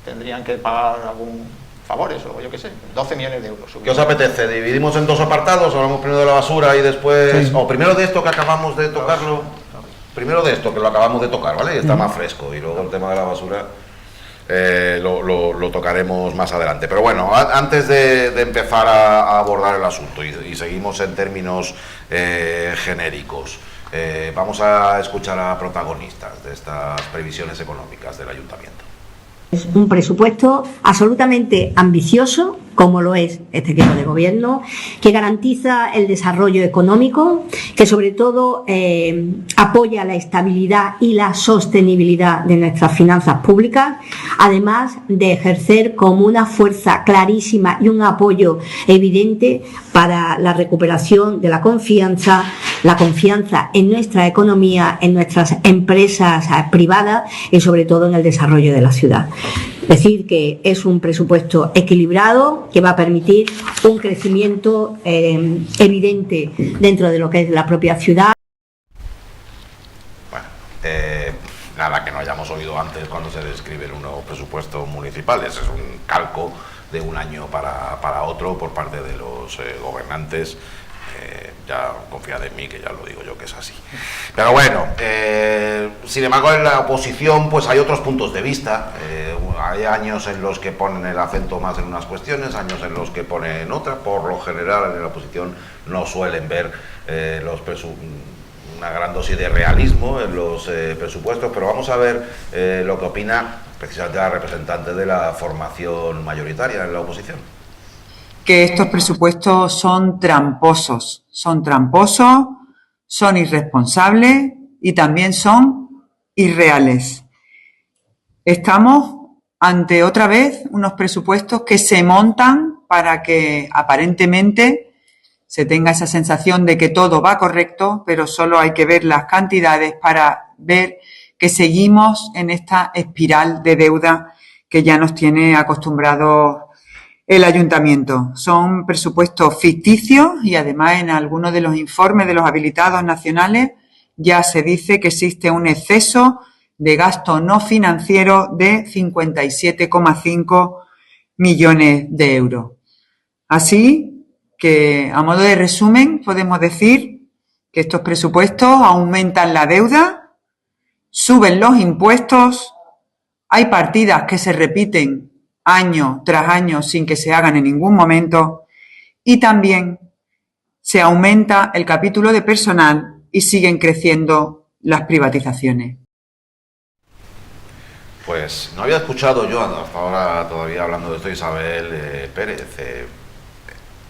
tendrían que pagar algún favores o yo qué sé, 12 millones de euros. ¿Qué os apetece? ¿Dividimos en dos apartados? ¿Hablamos primero de la basura y después...? Sí. O primero de esto que acabamos de tocarlo... Primero de esto, que lo acabamos de tocar, ¿vale? Está más fresco, y luego el tema de la basura lo tocaremos más adelante. Pero bueno, antes de empezar a abordar el asunto y seguimos en términos genéricos, vamos a escuchar a protagonistas de estas previsiones económicas del Ayuntamiento. Es un presupuesto absolutamente ambicioso, como lo es este equipo de gobierno, que garantiza el desarrollo económico, que sobre todo apoya la estabilidad y la sostenibilidad de nuestras finanzas públicas, además de ejercer como una fuerza clarísima y un apoyo evidente para la recuperación de la confianza en nuestra economía, en nuestras empresas privadas y sobre todo en el desarrollo de la ciudad. Es decir, que es un presupuesto equilibrado que va a permitir un crecimiento evidente dentro de lo que es la propia ciudad. Bueno, nada que no hayamos oído antes cuando se describen unos presupuestos municipales. Es un calco de un año para otro por parte de los gobernantes. Ya confiad en mí, que ya lo digo yo que es así. Pero bueno, sin embargo en la oposición pues hay otros puntos de vista. Hay años en los que ponen el acento más en unas cuestiones, años en los que ponen en otras. Por lo general en la oposición no suelen ver una gran dosis de realismo en los presupuestos, pero vamos a ver lo que opina precisamente la representante de la formación mayoritaria en la oposición. Que estos presupuestos son tramposos, son irresponsables y también son irreales. Estamos ante otra vez unos presupuestos que se montan para que aparentemente se tenga esa sensación de que todo va correcto, pero solo hay que ver las cantidades para ver que seguimos en esta espiral de deuda que ya nos tiene acostumbrados el ayuntamiento. Son presupuestos ficticios y además en algunos de los informes de los habilitados nacionales ya se dice que existe un exceso de gasto no financiero de 57,5 millones de euros. Así que, a modo de resumen, podemos decir que estos presupuestos aumentan la deuda, suben los impuestos, hay partidas que se repiten año tras año sin que se hagan en ningún momento y también se aumenta el capítulo de personal y siguen creciendo las privatizaciones. Pues no había escuchado yo hasta ahora todavía hablando de esto Isabel Pérez.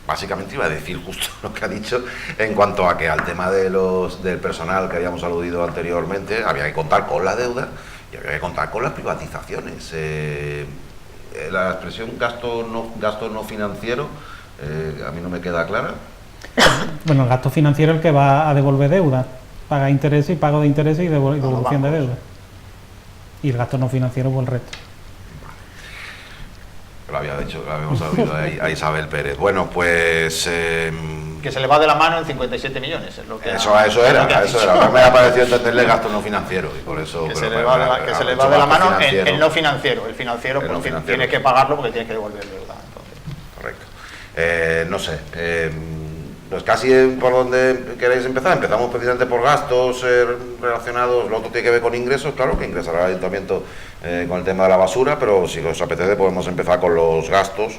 Básicamente iba a decir justo lo que ha dicho en cuanto a que al tema del personal que habíamos aludido anteriormente había que contar con la deuda y había que contar con las privatizaciones. La expresión gasto no financiero a mí no me queda clara. Bueno, el gasto financiero es el que va a devolver deuda, paga intereses y pago de intereses y devolución de deuda. Y el gasto no financiero por el resto. Lo habíamos oído a Isabel Pérez. Bueno, pues que se le va de la mano en 57 millones, es lo que eso era. Me ha parecido entenderle gasto no financiero y por eso que se le va de la mano en no financiero. El financiero tiene que pagarlo porque tiene que devolver deuda. Entonces. Correcto. No sé. Pues casi por donde queréis empezar. Empezamos precisamente por gastos relacionados, lo otro tiene que ver con ingresos, claro que ingresará el ayuntamiento con el tema de la basura, pero si os apetece podemos empezar con los gastos,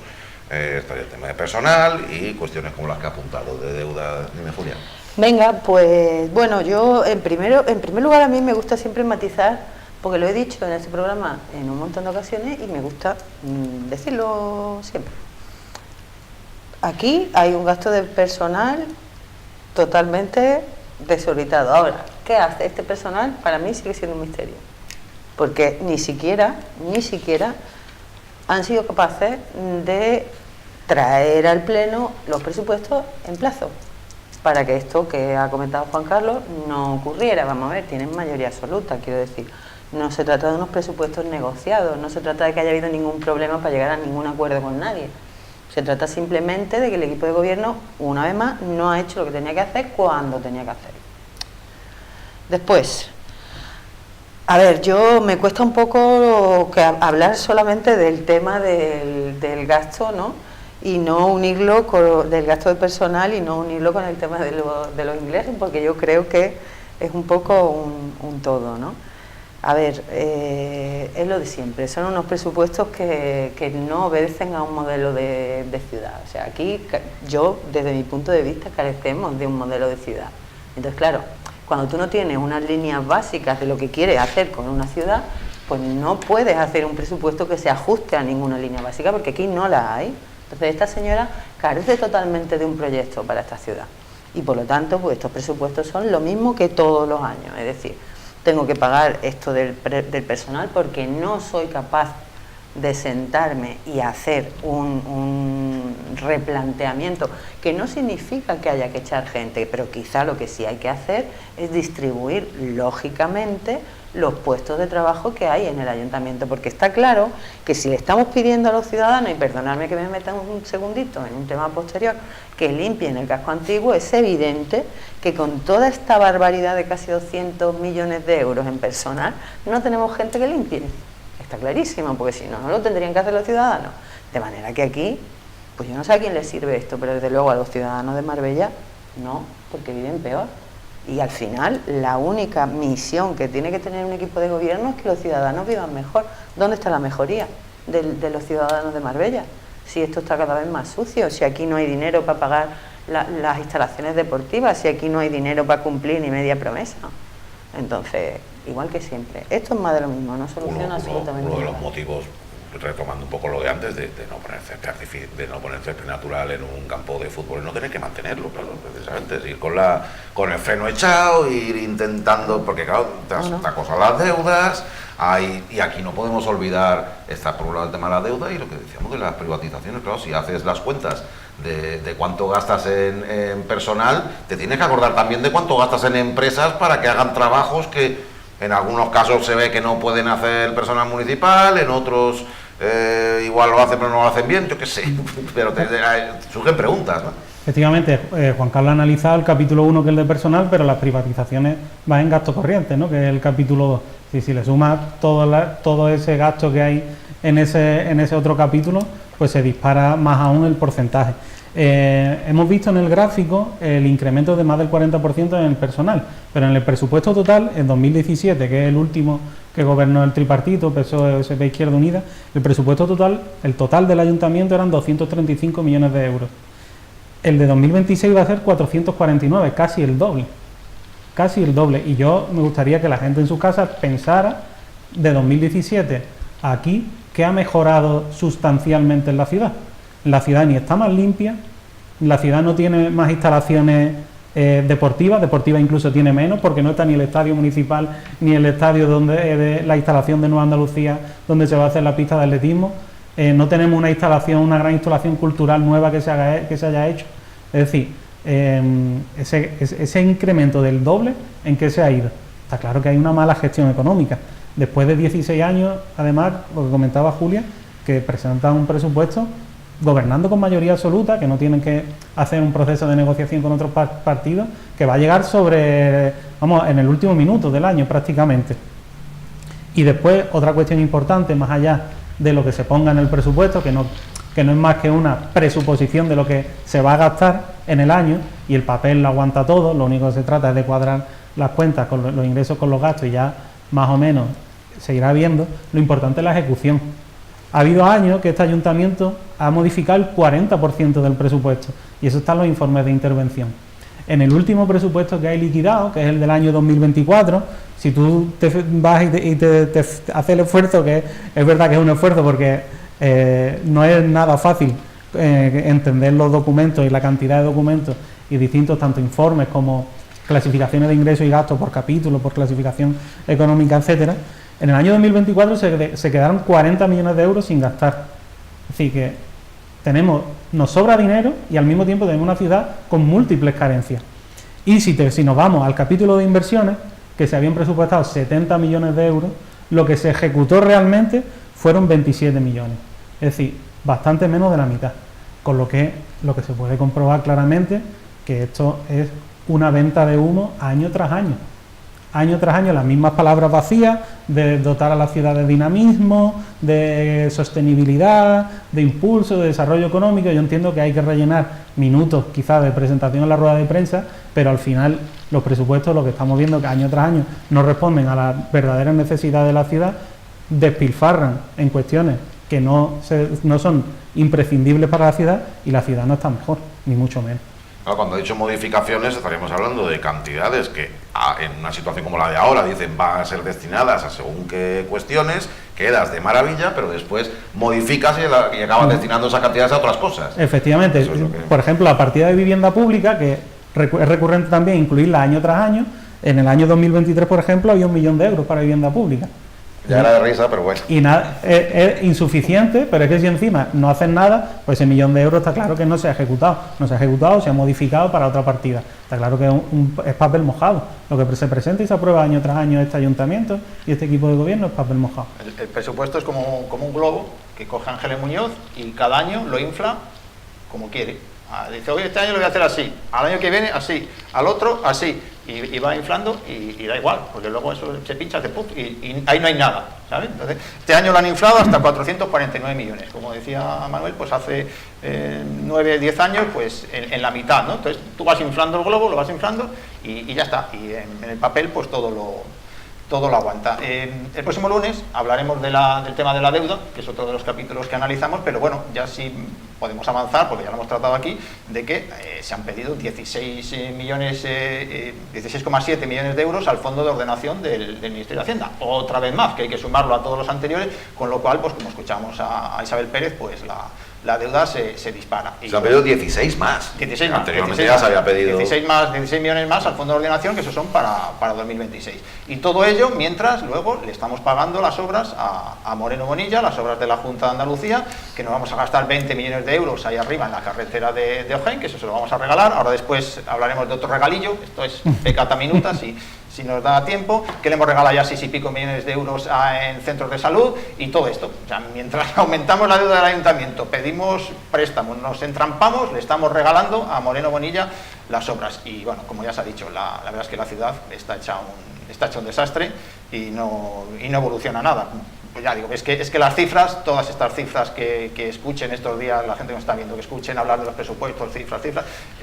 estaría el tema de personal y cuestiones como las que ha apuntado de deuda. Dime, Julia. Venga, pues bueno, yo en primer lugar a mí me gusta siempre matizar, porque lo he dicho en este programa en un montón de ocasiones y me gusta decirlo siempre. Aquí hay un gasto de personal totalmente desorbitado. Ahora, ¿qué hace este personal? Para mí sigue siendo un misterio. Porque ni siquiera han sido capaces de traer al Pleno los presupuestos en plazo para que esto que ha comentado Juan Carlos no ocurriera. Vamos a ver, tienen mayoría absoluta, quiero decir. No se trata de unos presupuestos negociados, no se trata de que haya habido ningún problema para llegar a ningún acuerdo con nadie. Se trata simplemente de que el equipo de gobierno, una vez más, no ha hecho lo que tenía que hacer cuando tenía que hacer. Después, a ver, yo me cuesta un poco hablar solamente del tema del gasto, ¿no? Y no unirlo del gasto de personal y no unirlo con el tema de los ingresos, porque yo creo que es un poco un todo, ¿no? A ver, es lo de siempre, son unos presupuestos que no obedecen a un modelo de ciudad. O sea, aquí yo, desde mi punto de vista, carecemos de un modelo de ciudad. Entonces, claro, cuando tú no tienes unas líneas básicas de lo que quieres hacer con una ciudad, pues no puedes hacer un presupuesto que se ajuste a ninguna línea básica, porque aquí no la hay. Entonces esta señora carece totalmente de un proyecto para esta ciudad y por lo tanto pues estos presupuestos son lo mismo que todos los años, es decir, tengo que pagar esto del personal porque no soy capaz de sentarme y hacer un replanteamiento, que no significa que haya que echar gente, pero quizá lo que sí hay que hacer es distribuir lógicamente los puestos de trabajo que hay en el ayuntamiento, porque está claro que si le estamos pidiendo a los ciudadanos, y perdonadme que me meta un segundito en un tema posterior, que limpien el casco antiguo, es evidente que con toda esta barbaridad de casi 200 millones de euros en personal, no tenemos gente que limpie. Está clarísimo, porque si no, no lo tendrían que hacer los ciudadanos. De manera que aquí, pues yo no sé a quién les sirve esto, pero desde luego a los ciudadanos de Marbella, no, porque viven peor. Y al final, la única misión que tiene que tener un equipo de gobierno es que los ciudadanos vivan mejor. ¿Dónde está la mejoría de los ciudadanos de Marbella? Si esto está cada vez más sucio, si aquí no hay dinero para pagar las instalaciones deportivas, si aquí no hay dinero para cumplir ni media promesa. Entonces, igual que siempre, esto es más de lo mismo, no soluciona absolutamente nada. Uno de los motivos, retomando un poco lo de antes, de no poner césped natural en un campo de fútbol y no tener que mantenerlo, claro, precisamente, es ir con el freno echado, ir intentando, porque claro, esta cosa las deudas, y aquí no podemos olvidar, está por un lado el tema de la deuda y lo que decíamos de las privatizaciones, claro, si haces las cuentas de cuánto gastas en personal, te tienes que acordar también de cuánto gastas en empresas para que hagan trabajos que en algunos casos se ve que no pueden hacer el personal municipal, en otros igual lo hacen pero no lo hacen bien, yo qué sé, pero surgen preguntas, ¿no? Efectivamente, Juan Carlos ha analizado el capítulo 1, que es el de personal, pero las privatizaciones van en gasto corriente, ¿no?, que es el capítulo 2. Si le sumas todo ese gasto que hay en ese otro capítulo, pues se dispara más aún el porcentaje. Hemos visto en el gráfico el incremento de más del 40% en el personal, pero en el presupuesto total, en 2017, que es el último que gobernó el tripartito, PSOE, SP, Izquierda Unida, el presupuesto total, el total del ayuntamiento eran 235 millones de euros. El de 2026 va a ser 449, casi el doble. Casi el doble. Y yo me gustaría que la gente en sus casas pensara de 2017 a aquí qué ha mejorado sustancialmente en la ciudad. La ciudad ni está más limpia, la ciudad no tiene más instalaciones deportivas incluso tiene menos, porque no está ni el estadio municipal ni el estadio donde la instalación de Nueva Andalucía donde se va a hacer la pista de atletismo. No tenemos una gran instalación cultural nueva que se haya hecho. Es decir, ese incremento del doble, ¿en qué se ha ido? Está claro que hay una mala gestión económica. Después de 16 años, además, lo que comentaba Julia, que presentan un presupuesto gobernando con mayoría absoluta, que no tienen que hacer un proceso de negociación con otros partidos, que va a llegar en el último minuto del año prácticamente. Y después, otra cuestión importante, más allá de lo que se ponga en el presupuesto, que no es más que una presuposición de lo que se va a gastar en el año, y el papel lo aguanta todo, lo único que se trata es de cuadrar las cuentas con los ingresos con los gastos y ya más o menos se irá viendo. Lo importante es la ejecución. Ha habido años que este ayuntamiento ha modificado el 40% del presupuesto, y eso está en los informes de intervención. En el último presupuesto que hay liquidado, que es el del año 2024, si tú te vas y te haces el esfuerzo, que es verdad que es un esfuerzo porque no es nada fácil entender los documentos y la cantidad de documentos y distintos tanto informes como clasificaciones de ingresos y gastos por capítulo, por clasificación económica, etcétera. En el año 2024 se quedaron 40 millones de euros sin gastar. Es decir, que nos sobra dinero y al mismo tiempo tenemos una ciudad con múltiples carencias. Y si nos vamos al capítulo de inversiones, que se habían presupuestado 70 millones de euros, lo que se ejecutó realmente fueron 27 millones. Es decir, bastante menos de la mitad. Con lo que se puede comprobar claramente que esto es una venta de humo año tras año. Año tras año las mismas palabras vacías de dotar a la ciudad de dinamismo, de sostenibilidad, de impulso, de desarrollo económico. Yo entiendo que hay que rellenar minutos quizás de presentación en la rueda de prensa, pero al final los presupuestos, lo que estamos viendo que año tras año no responden a las verdaderas necesidades de la ciudad, despilfarran en cuestiones que no son imprescindibles para la ciudad, y la ciudad no está mejor, ni mucho menos. Claro, cuando he dicho modificaciones estaríamos hablando de cantidades que en una situación como la de ahora dicen van a ser destinadas a según qué cuestiones, quedas de maravilla, pero después modificas y acabas destinando esas cantidades a otras cosas. Efectivamente, Eso es lo que... por ejemplo, la partida de vivienda pública, que es recurrente también incluirla año tras año, en el año 2023, por ejemplo, había 1 millón de euros para vivienda pública. Ya era de risa, pero bueno. Y nada, es insuficiente, pero es que si encima no hacen nada, pues ese 1 millón de euros está claro que no se ha ejecutado. No se ha ejecutado, se ha modificado para otra partida. Está claro que es papel mojado. Lo que se presenta y se aprueba año tras año este ayuntamiento y este equipo de gobierno es papel mojado. El presupuesto es como un globo que coge Ángeles Muñoz y cada año lo infla como quiere. Dice, oye, este año lo voy a hacer así, al año que viene así, al otro así, y va inflando y da igual, porque luego eso se pincha, y ahí no hay nada, ¿sabes? Entonces, este año lo han inflado hasta 449 millones, como decía Manuel, pues hace 9, 10 años, pues en la mitad, ¿no? Entonces tú vas inflando el globo, lo vas inflando y ya está, y en el papel pues todo lo aguanta. El próximo lunes hablaremos del tema de la deuda, que es otro de los capítulos que analizamos, pero bueno, ya sí podemos avanzar, porque ya lo hemos tratado aquí, de que se han pedido 16,7 millones de euros al Fondo de Ordenación del Ministerio de Hacienda. Otra vez más, que hay que sumarlo a todos los anteriores, con lo cual, pues como escuchamos a Isabel Pérez, pues la deuda se dispara. Se han pedido 16 más. 16 más. Anteriormente 16 ya se había pedido... 16 millones más al Fondo de Ordenación, que esos son para 2026. Y todo ello mientras luego le estamos pagando las obras a Moreno Bonilla, las obras de la Junta de Andalucía, que nos vamos a gastar 20 millones de euros ahí arriba en la carretera de Ojén, que eso se lo vamos a regalar. Ahora después hablaremos de otro regalillo, esto es pecata minuta, si nos da tiempo, que le hemos regalado ya 6 y pico millones de euros en centros de salud y todo esto. O sea, mientras aumentamos la deuda del ayuntamiento, pedimos préstamos, nos entrampamos, le estamos regalando a Moreno Bonilla las obras. Y bueno, como ya se ha dicho, la verdad es que la ciudad está hecha un desastre y no evoluciona nada. Pues ya digo, es que las cifras, todas estas cifras que escuchen estos días, la gente que nos está viendo, que escuchen hablar de los presupuestos, cifras,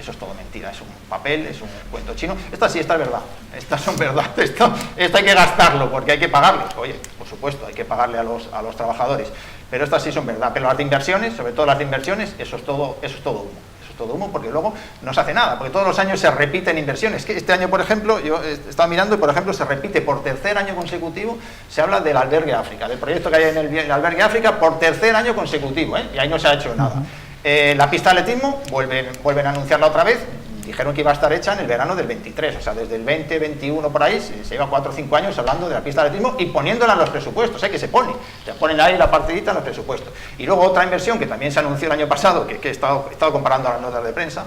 eso es todo mentira, es un papel, es un cuento chino. Esta es verdad, estas son verdad, esto hay que gastarlo porque hay que pagarles, oye, por supuesto, hay que pagarle a los trabajadores, pero estas sí son verdad, pero las de inversiones, sobre todo las de inversiones, eso es todo humo, porque luego no se hace nada, porque todos los años se repiten inversiones. Que este año, por ejemplo, yo estaba mirando y, por ejemplo, se repite por tercer año consecutivo, se habla del Albergue África, del proyecto que hay en el Albergue África por tercer año consecutivo, y ahí no se ha hecho nada. La pista de atletismo, vuelven a anunciarla otra vez. Dijeron que iba a estar hecha en el verano del 23, o sea, desde el 20, 21 por ahí, se lleva 4 o 5 años hablando de la pista de atletismo y poniéndola en los presupuestos, que se ponen ahí la partidita en los presupuestos. Y luego otra inversión que también se anunció el año pasado, que he estado comparando las notas de prensa,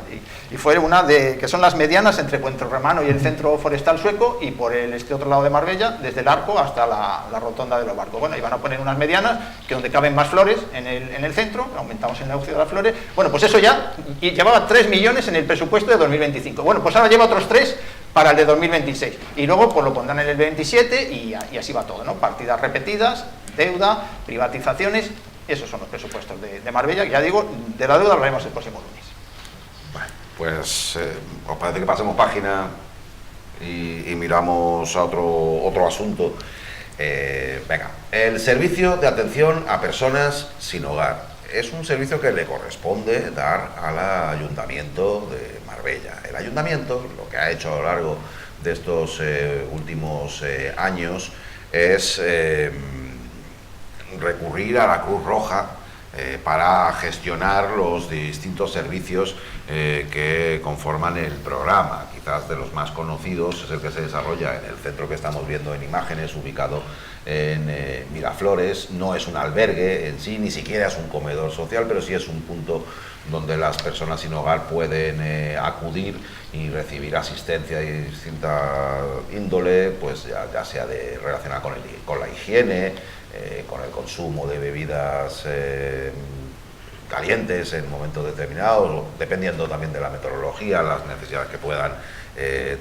y fue una que son las medianas entre Puente Romano y el Centro Forestal Sueco, y por este otro lado de Marbella, desde el Arco hasta la Rotonda de los Barcos. Bueno, ahí van a poner unas medianas, que donde caben más flores en el centro, aumentamos el negocio de las flores. Bueno, pues eso ya, y llevaba 3 millones en el presupuesto de 2025. Bueno, pues ahora lleva otros 3 para el de 2026. Y luego pues lo pondrán en el 27 y así va todo, ¿no? Partidas repetidas, deuda, privatizaciones, esos son los presupuestos de Marbella, que ya digo, de la deuda hablaremos el próximo lunes. Bueno, pues os parece que pasemos página y miramos a otro asunto. Venga, el servicio de atención a personas sin hogar. Es un servicio que le corresponde dar al Ayuntamiento de Marbella. El Ayuntamiento lo que ha hecho a lo largo de estos últimos años es recurrir a la Cruz Roja para gestionar los distintos servicios que conforman el programa. Quizás de los más conocidos es el que se desarrolla en el centro que estamos viendo en imágenes, ubicado en Miraflores. No es un albergue en sí, ni siquiera es un comedor social, pero sí es un punto donde las personas sin hogar pueden acudir y recibir asistencia de distinta índole, pues ya sea relacionada con la higiene, con el consumo de bebidas calientes en momentos determinados, dependiendo también de la meteorología, las necesidades que puedan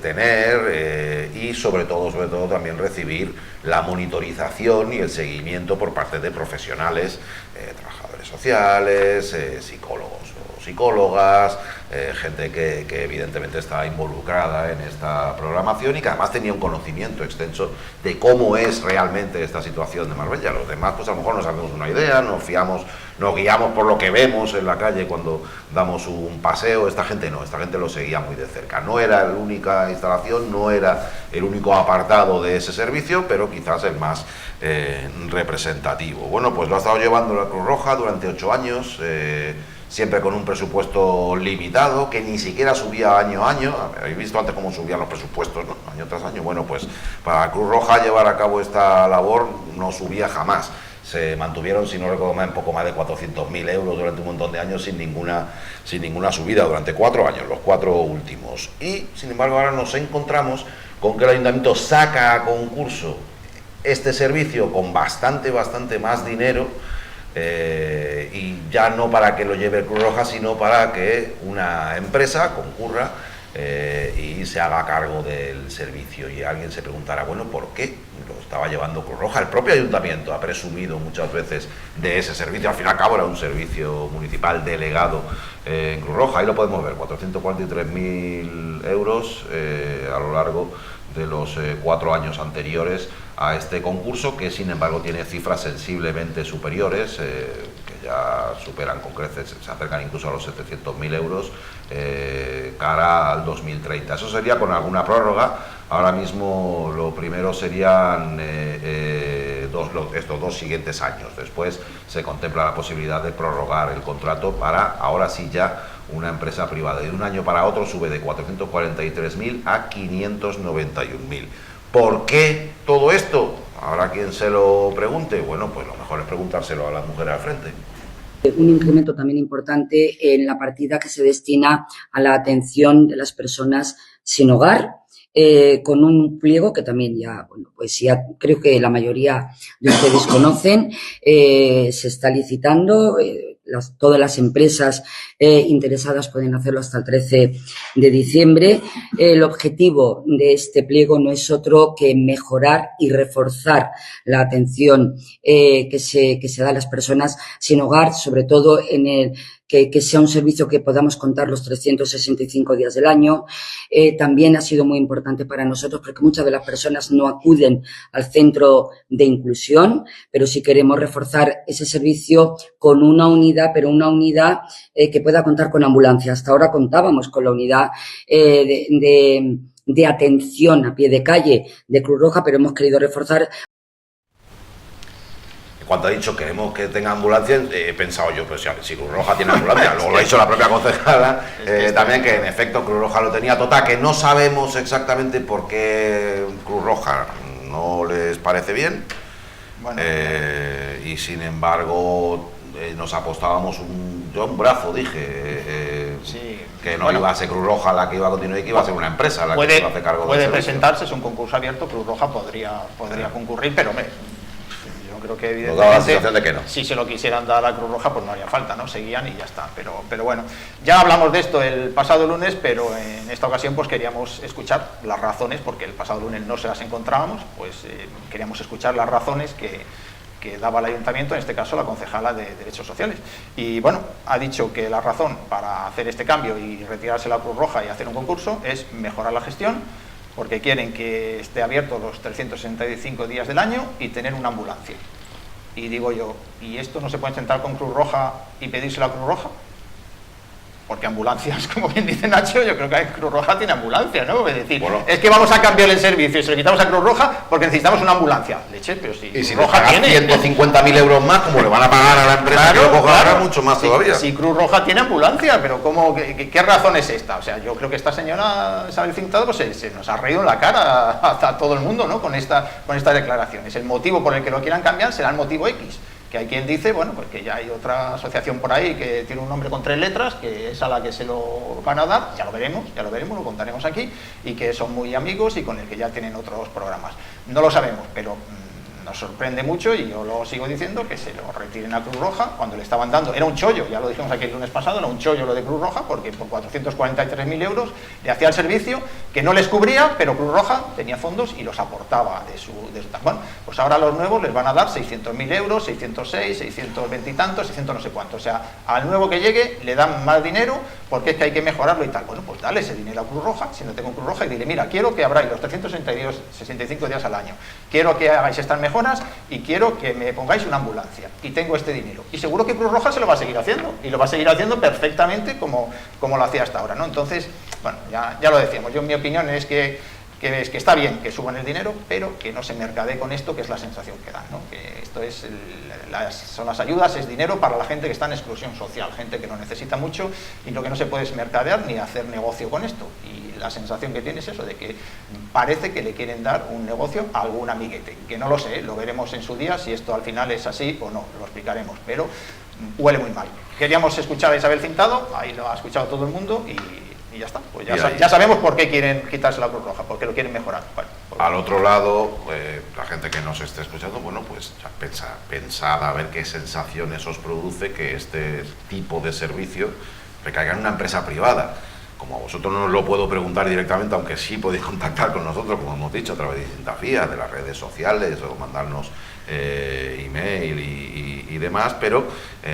tener, y sobre todo también recibir la monitorización y el seguimiento por parte de profesionales, trabajadores sociales, psicólogos o psicólogas, gente que evidentemente está involucrada en esta programación y que además tenía un conocimiento extenso de cómo es realmente esta situación de Marbella. Los demás pues a lo mejor nos hacemos una idea, nos guiamos por lo que vemos en la calle cuando damos un paseo. Esta gente no, esta gente lo seguía muy de cerca. No era la única instalación, no era el único apartado de ese servicio, pero quizás el más representativo. Bueno, pues lo ha estado llevando la Cruz Roja durante 8 años, siempre con un presupuesto limitado, que ni siquiera subía año a año. Habéis visto antes cómo subían los presupuestos, ¿no? Año tras año. Bueno, pues para la Cruz Roja llevar a cabo esta labor no subía jamás. Se mantuvieron, si no recuerdo mal, en poco más de 400.000 euros durante un montón de años sin ninguna subida, durante 4 años, los 4 últimos. Y, sin embargo, ahora nos encontramos con que el Ayuntamiento saca a concurso este servicio con bastante más dinero, y ya no para que lo lleve Cruz Roja, sino para que una empresa concurra y se haga cargo del servicio. Y alguien se preguntará, bueno, ¿por qué lo estaba llevando Cruz Roja? El propio ayuntamiento ha presumido muchas veces de ese servicio. Al fin y al cabo era un servicio municipal delegado en Cruz Roja. Ahí lo podemos ver, 443.000 euros a lo largo de los 4 años anteriores a este concurso, que sin embargo tiene cifras sensiblemente superiores, que ya superan con creces, se acercan incluso a los 700.000 euros cara al 2030. Eso sería con alguna prórroga. Ahora mismo lo primero serían estos 2 siguientes años. Después se contempla la posibilidad de prorrogar el contrato para, ahora sí ya, una empresa privada. Y de un año para otro sube de 443.000 a 591.000. ¿Por qué todo esto? Habrá quien se lo pregunte. Bueno, pues lo mejor es preguntárselo a las mujeres al frente. Un incremento también importante en la partida que se destina a la atención de las personas sin hogar, con un pliego que también ya, bueno, pues ya creo que la mayoría de ustedes conocen. Se está licitando. Todas las empresas interesadas pueden hacerlo hasta el 13 de diciembre. El objetivo de este pliego no es otro que mejorar y reforzar la atención que se da a las personas sin hogar, sobre todo que sea un servicio que podamos contar los 365 días del año. También ha sido muy importante para nosotros porque muchas de las personas no acuden al centro de inclusión, pero sí queremos reforzar ese servicio con una unidad, pero una unidad que pueda contar con ambulancia. Hasta ahora contábamos con la unidad de atención a pie de calle de Cruz Roja, pero hemos querido reforzar. Cuando ha dicho queremos que tenga ambulancia, he pensado yo, pues si Cruz Roja tiene ambulancia, luego lo ha dicho la propia concejala, también que en efecto Cruz Roja lo tenía. Total, que no sabemos exactamente por qué Cruz Roja no les parece bien, bueno, y sin embargo nos apostábamos yo un brazo, dije, sí, que no iba a ser Cruz Roja la que iba a continuar y que iba a ser una empresa la que se iba a hacer cargo del servicio. Puede presentarse, es un concurso abierto, Cruz Roja podría concurrir, pero creo que evidentemente nos daba la sensación de que no. Si se lo quisieran dar a la Cruz Roja, pues no haría falta, ¿no? Seguían y ya está. Pero bueno, ya hablamos de esto el pasado lunes, pero en esta ocasión pues queríamos escuchar las razones, porque el pasado lunes no se las encontrábamos, pues queríamos escuchar las razones que daba el ayuntamiento, en este caso la concejala de Derechos Sociales. Y bueno, ha dicho que la razón para hacer este cambio y retirarse la Cruz Roja y hacer un concurso es mejorar la gestión, porque quieren que esté abierto los 365 días del año y tener una ambulancia. Y digo yo, ¿y esto no se puede sentar con Cruz Roja y pedírselo a Cruz Roja? Porque ambulancias, como bien dice Nacho, yo creo que Cruz Roja tiene ambulancia, ¿no? Es decir, bueno, es que vamos a cambiar el servicio y se lo quitamos a Cruz Roja porque necesitamos una ambulancia. Leche, pero si Cruz Roja tiene 150.000 euros más, como le van a pagar a la empresa, claro, que lo coja ahora mucho más todavía. Si Cruz Roja tiene ambulancia, pero ¿qué razón es esta? O sea, yo creo que esta señora Isabel Cintado pues se nos ha reído en la cara a todo el mundo, ¿no? Con estas declaraciones. El motivo por el que lo quieran cambiar será el motivo X. Que hay quien dice, bueno, pues que ya hay otra asociación por ahí que tiene un nombre con 3 letras, que es a la que se lo van a dar, ya lo veremos, lo contaremos aquí, y que son muy amigos y con el que ya tienen otros programas. No lo sabemos, pero nos sorprende mucho, y yo lo sigo diciendo, que se lo retiren a Cruz Roja cuando le estaban dando, era un chollo, ya lo dijimos aquí el lunes pasado, era un chollo lo de Cruz Roja, porque por 443.000 euros le hacía el servicio que no les cubría, pero Cruz Roja tenía fondos y los aportaba de su bueno, pues ahora a los nuevos les van a dar 600.000 euros, 606, 620 y tantos, 600 no sé cuánto, o sea, al nuevo que llegue le dan más dinero porque es que hay que mejorarlo y tal. Bueno, pues dale ese dinero a Cruz Roja, si no tengo Cruz Roja, y dile, mira, quiero que abráis los 365 días al año, quiero que hagáis estas mejoras y quiero que me pongáis una ambulancia y tengo este dinero. Y seguro que Cruz Roja se lo va a seguir haciendo, y lo va a seguir haciendo perfectamente como lo hacía hasta ahora, ¿no? Entonces, bueno, ya lo decíamos, yo en mi opinión es que está bien que suban el dinero, pero que no se mercadee con esto, que es la sensación que dan, ¿no? Que esto es son las ayudas, es dinero para la gente que está en exclusión social, gente que lo necesita mucho, y lo que no se puede es mercadear ni hacer negocio con esto. Y la sensación que tiene es eso, de que parece que le quieren dar un negocio a algún amiguete, que no lo sé, lo veremos en su día, si esto al final es así o no, lo explicaremos, pero huele muy mal. Queríamos escuchar a Isabel Cintado, ahí lo ha escuchado todo el mundo, y ya está, pues ya sabemos por qué quieren quitarse la Cruz Roja, porque lo quieren mejorar. Bueno, pues al otro lado, la gente que nos esté escuchando, bueno, pues pensad a ver qué sensaciones os produce que este tipo de servicio recaiga en una empresa privada. Como a vosotros no os lo puedo preguntar directamente, aunque sí podéis contactar con nosotros, como hemos dicho, a través de distintas vías, de las redes sociales, o mandarnos email y demás, pero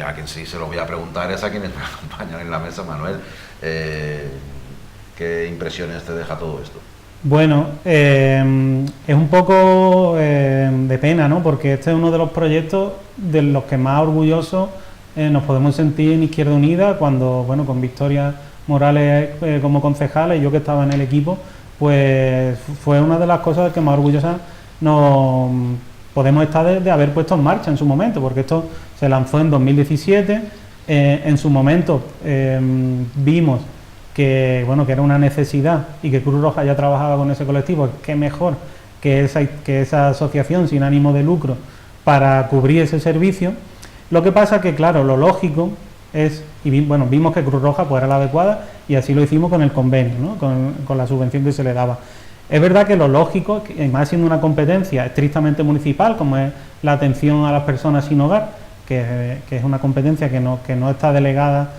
a quien sí se lo voy a preguntar es a quienes me acompañan en la mesa. Manuel, ¿qué impresiones te deja todo esto? Bueno, es un poco de pena, ¿no? Porque este es uno de los proyectos de los que más orgullosos nos podemos sentir en Izquierda Unida, cuando, bueno, con Victoria Morales como concejala y yo que estaba en el equipo, pues fue una de las cosas que más orgullosas nos podemos estar de haber puesto en marcha en su momento, porque esto se lanzó en 2017, en su momento vimos que, bueno, que era una necesidad y que Cruz Roja ya trabajaba con ese colectivo, qué mejor que esa asociación sin ánimo de lucro para cubrir ese servicio. Lo que pasa que, claro, lo lógico es, y bueno, vimos que Cruz Roja pues era la adecuada y así lo hicimos con el convenio, ¿no? con la subvención que se le daba. Es verdad que lo lógico, y más siendo una competencia estrictamente municipal, como es la atención a las personas sin hogar, que es una competencia que no está delegada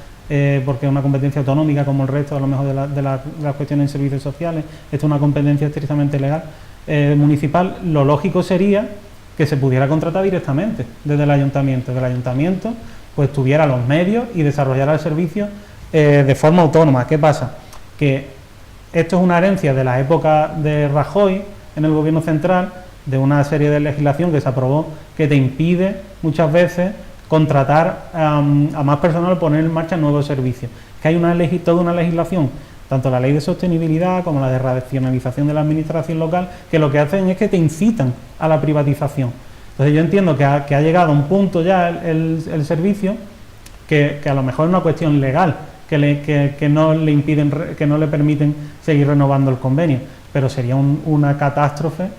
porque es una competencia autonómica como el resto a lo mejor de las cuestiones de servicios sociales, esto es una competencia estrictamente legal municipal. Lo lógico sería que se pudiera contratar directamente desde el ayuntamiento, pues tuviera los medios y desarrollara el servicio de forma autónoma. ¿Qué pasa? Que esto es una herencia de la época de Rajoy en el gobierno central, de una serie de legislación que se aprobó que te impide muchas veces contratar a más personal o poner en marcha nuevos servicios. Que hay toda una legislación, tanto la ley de sostenibilidad como la de racionalización de la administración local, que lo que hacen es que te incitan a la privatización. Entonces yo entiendo que ha llegado a un punto ya el servicio que a lo mejor es una cuestión legal, que no le impiden, que no le permiten seguir renovando el convenio, pero sería una catástrofe,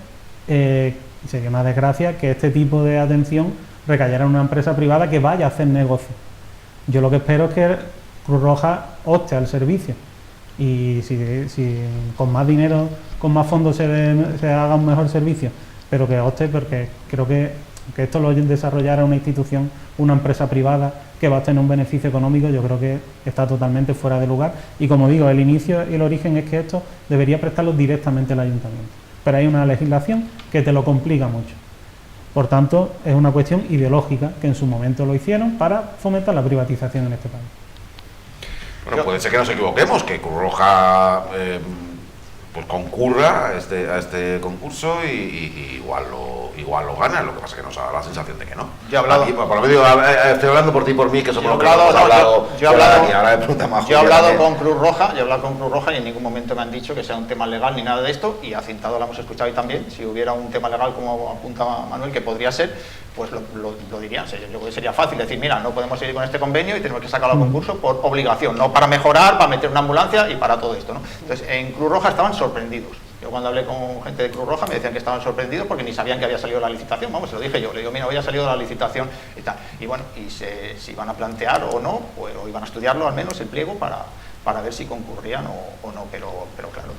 sería una desgracia que este tipo de atención recayera en una empresa privada que vaya a hacer negocio. Yo lo que espero es que Cruz Roja opte al servicio y si con más dinero, con más fondos se haga un mejor servicio, pero que opte, porque creo que esto lo desarrollara una institución, una empresa privada que va a tener un beneficio económico, yo creo que está totalmente fuera de lugar. Y como digo, el inicio y el origen es que esto debería prestarlo directamente el ayuntamiento, pero hay una legislación que te lo complica mucho. Por tanto, es una cuestión ideológica, que en su momento lo hicieron para fomentar la privatización en este país. Bueno, puede ser que nos equivoquemos, que Cruz Roja pues concurra a este concurso y igual lo gana. Lo que pasa es que nos da la sensación de que no. Yo he hablado, aquí, por lo menos, estoy hablando por ti y por mí, que somos los que hemos hablado. Yo he hablado con Cruz Roja y en ningún momento me han dicho que sea un tema legal ni nada de esto, y a Cintado lo hemos escuchado y también, si hubiera un tema legal como apuntaba Manuel, que podría ser, pues lo dirían. Yo creo que sería fácil decir, mira, no podemos seguir con este convenio y tenemos que sacarlo al concurso por obligación, no para mejorar, para meter una ambulancia y para todo esto, ¿no? Entonces, en Cruz Roja estaban sorprendidos. Yo cuando hablé con gente de Cruz Roja me decían que estaban sorprendidos porque ni sabían que había salido la licitación. Vamos, se lo dije yo, le digo, mira, hoy ha salido la licitación y tal. Y bueno, si iban a plantear o no, pues, o iban a estudiarlo al menos el pliego para ver si concurrían o no, pero claro,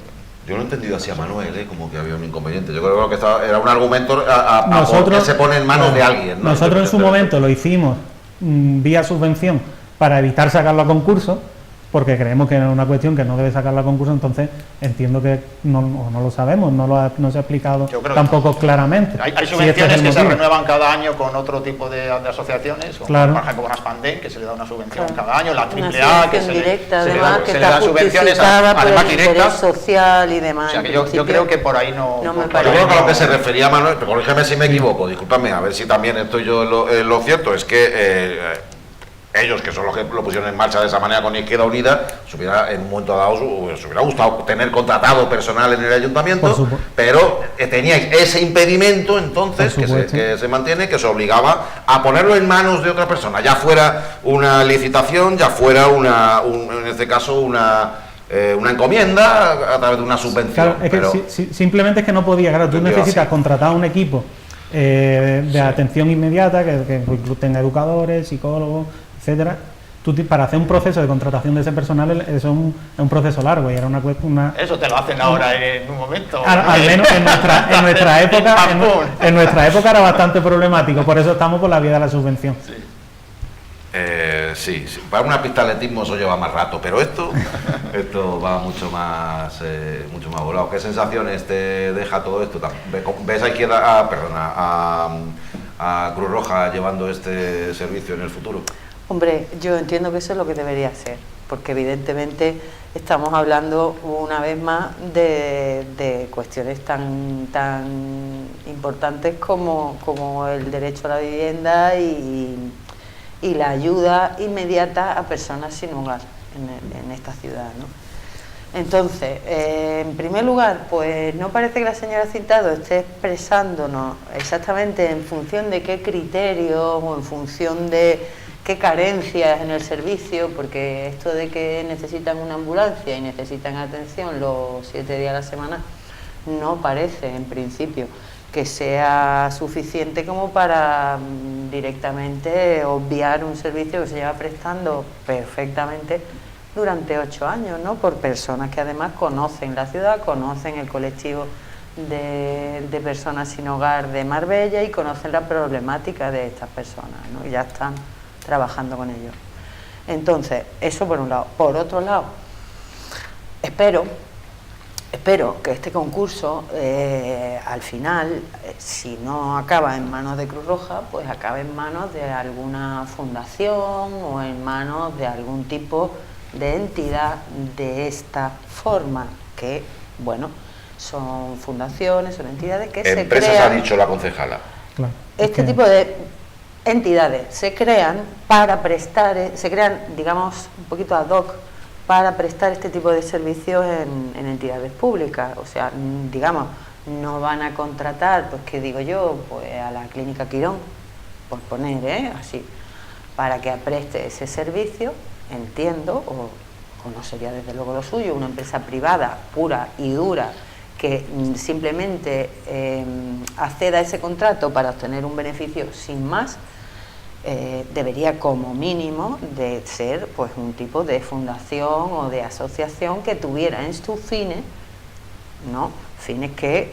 Yo lo he entendido así a Manuel, como que había un inconveniente. Yo creo que era un argumento a Nosotros, que se pone en manos de alguien, ¿no? Nosotros en su momento lo hicimos vía subvención para evitar sacarlo a concurso, porque creemos que es una cuestión que no debe sacarlo a concurso, entonces entiendo que no lo sabemos, no se ha explicado tampoco claramente. Hay subvenciones que se renuevan cada año con otro tipo de asociaciones, claro. Por ejemplo con Aspandén, que se le da una subvención claro. cada año, la AAA, que se directa, le además, que se está le dan subvenciones además directas social y demás. O sea que yo creo que por ahí no me Yo parece. creo que a lo que se refería Manuel, pero corrígeme si me equivoco, discúlpame, a ver si también estoy yo en lo cierto, es que ellos, que son los que lo pusieron en marcha de esa manera con Izquierda Unida, en un momento dado se hubiera gustado tener contratado personal en el ayuntamiento, pero teníais ese impedimento entonces que se mantiene, que se obligaba a ponerlo en manos de otra persona, ya fuera una licitación, ya fuera en este caso una encomienda a través de una subvención. Claro, es que simplemente es que no podía, claro, tú necesitas contratar un equipo de atención inmediata que tenga educadores, psicólogos, etcétera. Para hacer un proceso de contratación de ese personal eso es un proceso largo y era una eso te lo hacen ahora en un momento. Al menos en nuestra época era bastante problemático, por eso estamos por la vía de la subvención. Sí, para una pista de atletismo eso lleva más rato, pero esto va mucho más volado. ¿Qué sensaciones te deja todo esto? ¿Ves a Cruz Roja llevando este servicio en el futuro? Hombre, yo entiendo que eso es lo que debería ser, porque evidentemente estamos hablando una vez más de cuestiones tan importantes como el derecho a la vivienda y la ayuda inmediata a personas sin hogar en esta ciudad, ¿no? Entonces, en primer lugar, pues no parece que la señora Cintado esté expresándonos exactamente en función de qué criterios o en función de qué carencias en el servicio, porque esto de que necesitan una ambulancia y necesitan atención los 7 días a la semana no parece en principio que sea suficiente como para directamente obviar un servicio que se lleva prestando perfectamente durante 8 años, ¿no? Por personas que además conocen la ciudad, conocen el colectivo de personas sin hogar de Marbella y conocen la problemática de estas personas, ¿no? Y ya están trabajando con ellos. Entonces, eso por un lado. Por otro lado, espero que este concurso al final, si no acaba en manos de Cruz Roja, pues acabe en manos de alguna fundación o en manos de algún tipo de entidad de esta forma, que, bueno, son fundaciones, son entidades que se crean... Empresas ha dicho la concejala. Claro, este tipo de entidades se crean para prestar, se crean, digamos, un poquito ad hoc para prestar este tipo de servicios en entidades públicas. O sea, digamos, no van a contratar, pues qué digo yo, pues a la Clínica Quirón, por poner, así, para que preste ese servicio, entiendo, o no sería desde luego lo suyo, una empresa privada pura y dura que simplemente acceda a ese contrato para obtener un beneficio sin más, debería como mínimo de ser pues un tipo de fundación o de asociación que tuviera en sus fines, ¿no? Fines que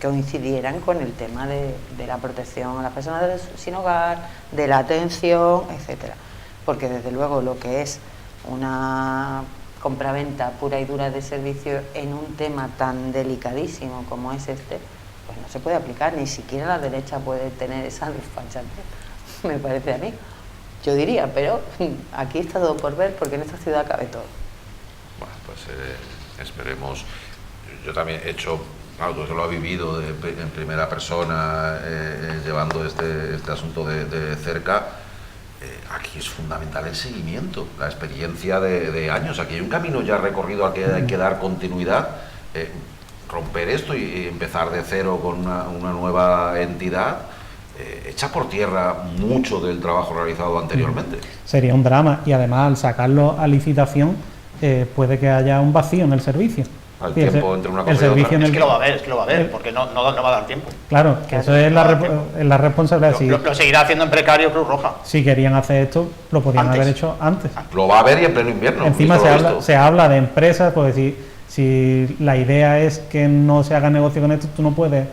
coincidieran con el tema de la protección a las personas sin hogar, de la atención, etcétera. Porque desde luego lo que es una compraventa pura y dura de servicios en un tema tan delicadísimo como es este, pues no se puede aplicar, ni siquiera la derecha puede tener esa desfachatez, me parece a mí. Yo diría, pero aquí está todo por ver, porque en esta ciudad cabe todo. Bueno, pues esperemos. Yo también he hecho, claro, tú que lo has vivido en primera persona, llevando este asunto de cerca. Aquí es fundamental el seguimiento, la experiencia de años. Aquí hay un camino ya recorrido al que hay que dar continuidad. Romper esto y empezar de cero con una nueva entidad echa por tierra mucho del trabajo realizado anteriormente. Sería un drama, y además al sacarlo a licitación puede que haya un vacío en el servicio. Al tiempo entre una cosa y servicio otra. Es que lo va a haber, porque no va a dar tiempo. Claro, que eso es la responsabilidad. Lo seguirá haciendo en precario Cruz Roja. Si querían hacer esto, lo podían Antes. haber hecho antes. Lo va a haber y en pleno invierno. Encima se habla de empresas, pues decir, Si la idea es que no se haga negocio con esto, tú no puedes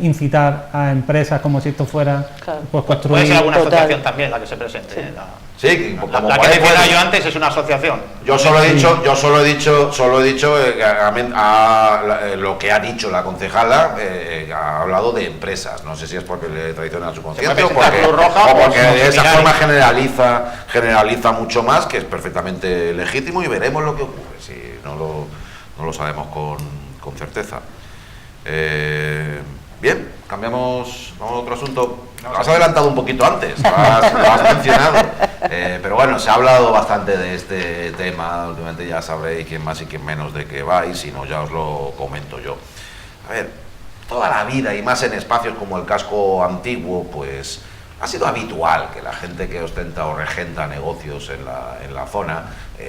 incitar a empresas como si esto fuera pues construir. Puede ser alguna asociación también la que se presente. Sí. Sí, La que decía yo antes es una asociación. Yo solo he dicho lo que ha dicho la concejala, ha hablado de empresas. No sé si es porque le traiciona su conciencia o porque de esa forma generaliza mucho más, que es perfectamente legítimo, y veremos lo que ocurre, si no lo sabemos con certeza. Bien, cambiamos a otro asunto. Lo has adelantado un poquito antes, lo has mencionado, pero bueno, se ha hablado bastante de este tema. Últimamente ya sabréis quién más y quién menos de qué va, y si no, ya os lo comento yo. A ver, toda la vida, y más en espacios como el casco antiguo, pues ha sido habitual que la gente que ostenta o regenta negocios en la zona,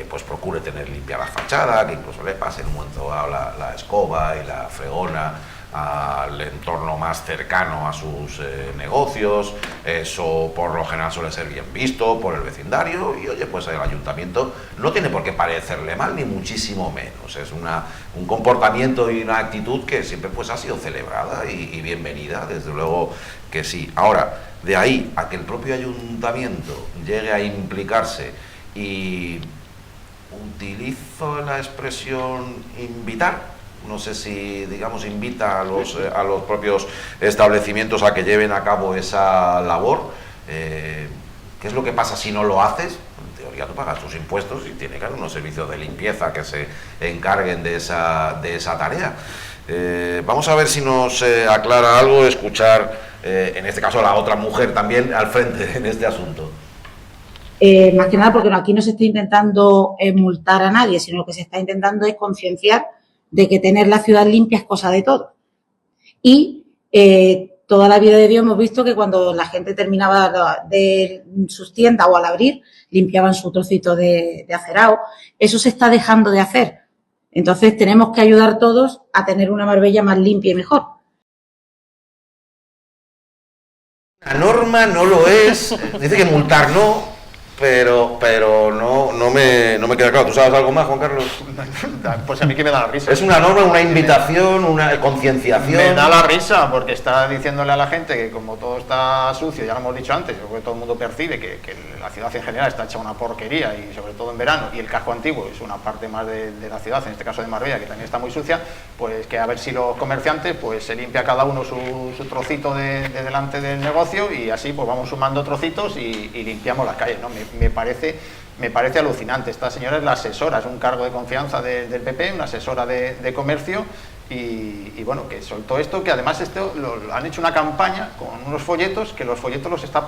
pues procure tener limpia la fachada, que incluso le pase en un momento dado la escoba y la fregona al entorno más cercano a sus negocios. Eso por lo general suele ser bien visto por el vecindario, y oye, pues el ayuntamiento no tiene por qué parecerle mal, ni muchísimo menos. Es un comportamiento y una actitud que siempre pues ha sido celebrada y bienvenida, desde luego que sí. Ahora, de ahí a que el propio ayuntamiento llegue a implicarse, y utilizo la expresión invitar, no sé si, digamos, invita a los propios establecimientos a que lleven a cabo esa labor. ¿Qué es lo que pasa si no lo haces? En teoría tú pagas tus impuestos y tiene que haber unos servicios de limpieza que se encarguen de esa tarea. Vamos a ver si nos aclara algo, escuchar en este caso a la otra mujer también al frente en este asunto. Más que nada porque aquí no se está intentando multar a nadie, sino lo que se está intentando es concienciar de que tener la ciudad limpia es cosa de todos. Y toda la vida de Dios hemos visto que cuando la gente terminaba de sus tiendas o al abrir, limpiaban su trocito de acerado. Eso se está dejando de hacer. Entonces tenemos que ayudar todos a tener una Marbella más limpia y mejor. La norma no lo es, dice que multar no, pero no me queda claro. ¿Tú sabes algo más, Juan Carlos? Pues a mí que me da la risa. Es una norma, una invitación, una concienciación. Me da la risa porque está diciéndole a la gente que como todo está sucio, ya lo hemos dicho antes, yo creo que todo el mundo percibe que la ciudad en general está hecha una porquería, y sobre todo en verano, y el casco antiguo es una parte más de la ciudad, en este caso de Marbella, que también está muy sucia, pues que a ver si los comerciantes pues se limpia cada uno su trocito de delante del negocio, y así pues vamos sumando trocitos y limpiamos las calles, ¿no? Me parece alucinante. Esta señora es la asesora, es un cargo de confianza del PP, una asesora de comercio, y bueno, que soltó esto, que además lo han hecho una campaña con unos folletos, que los folletos se están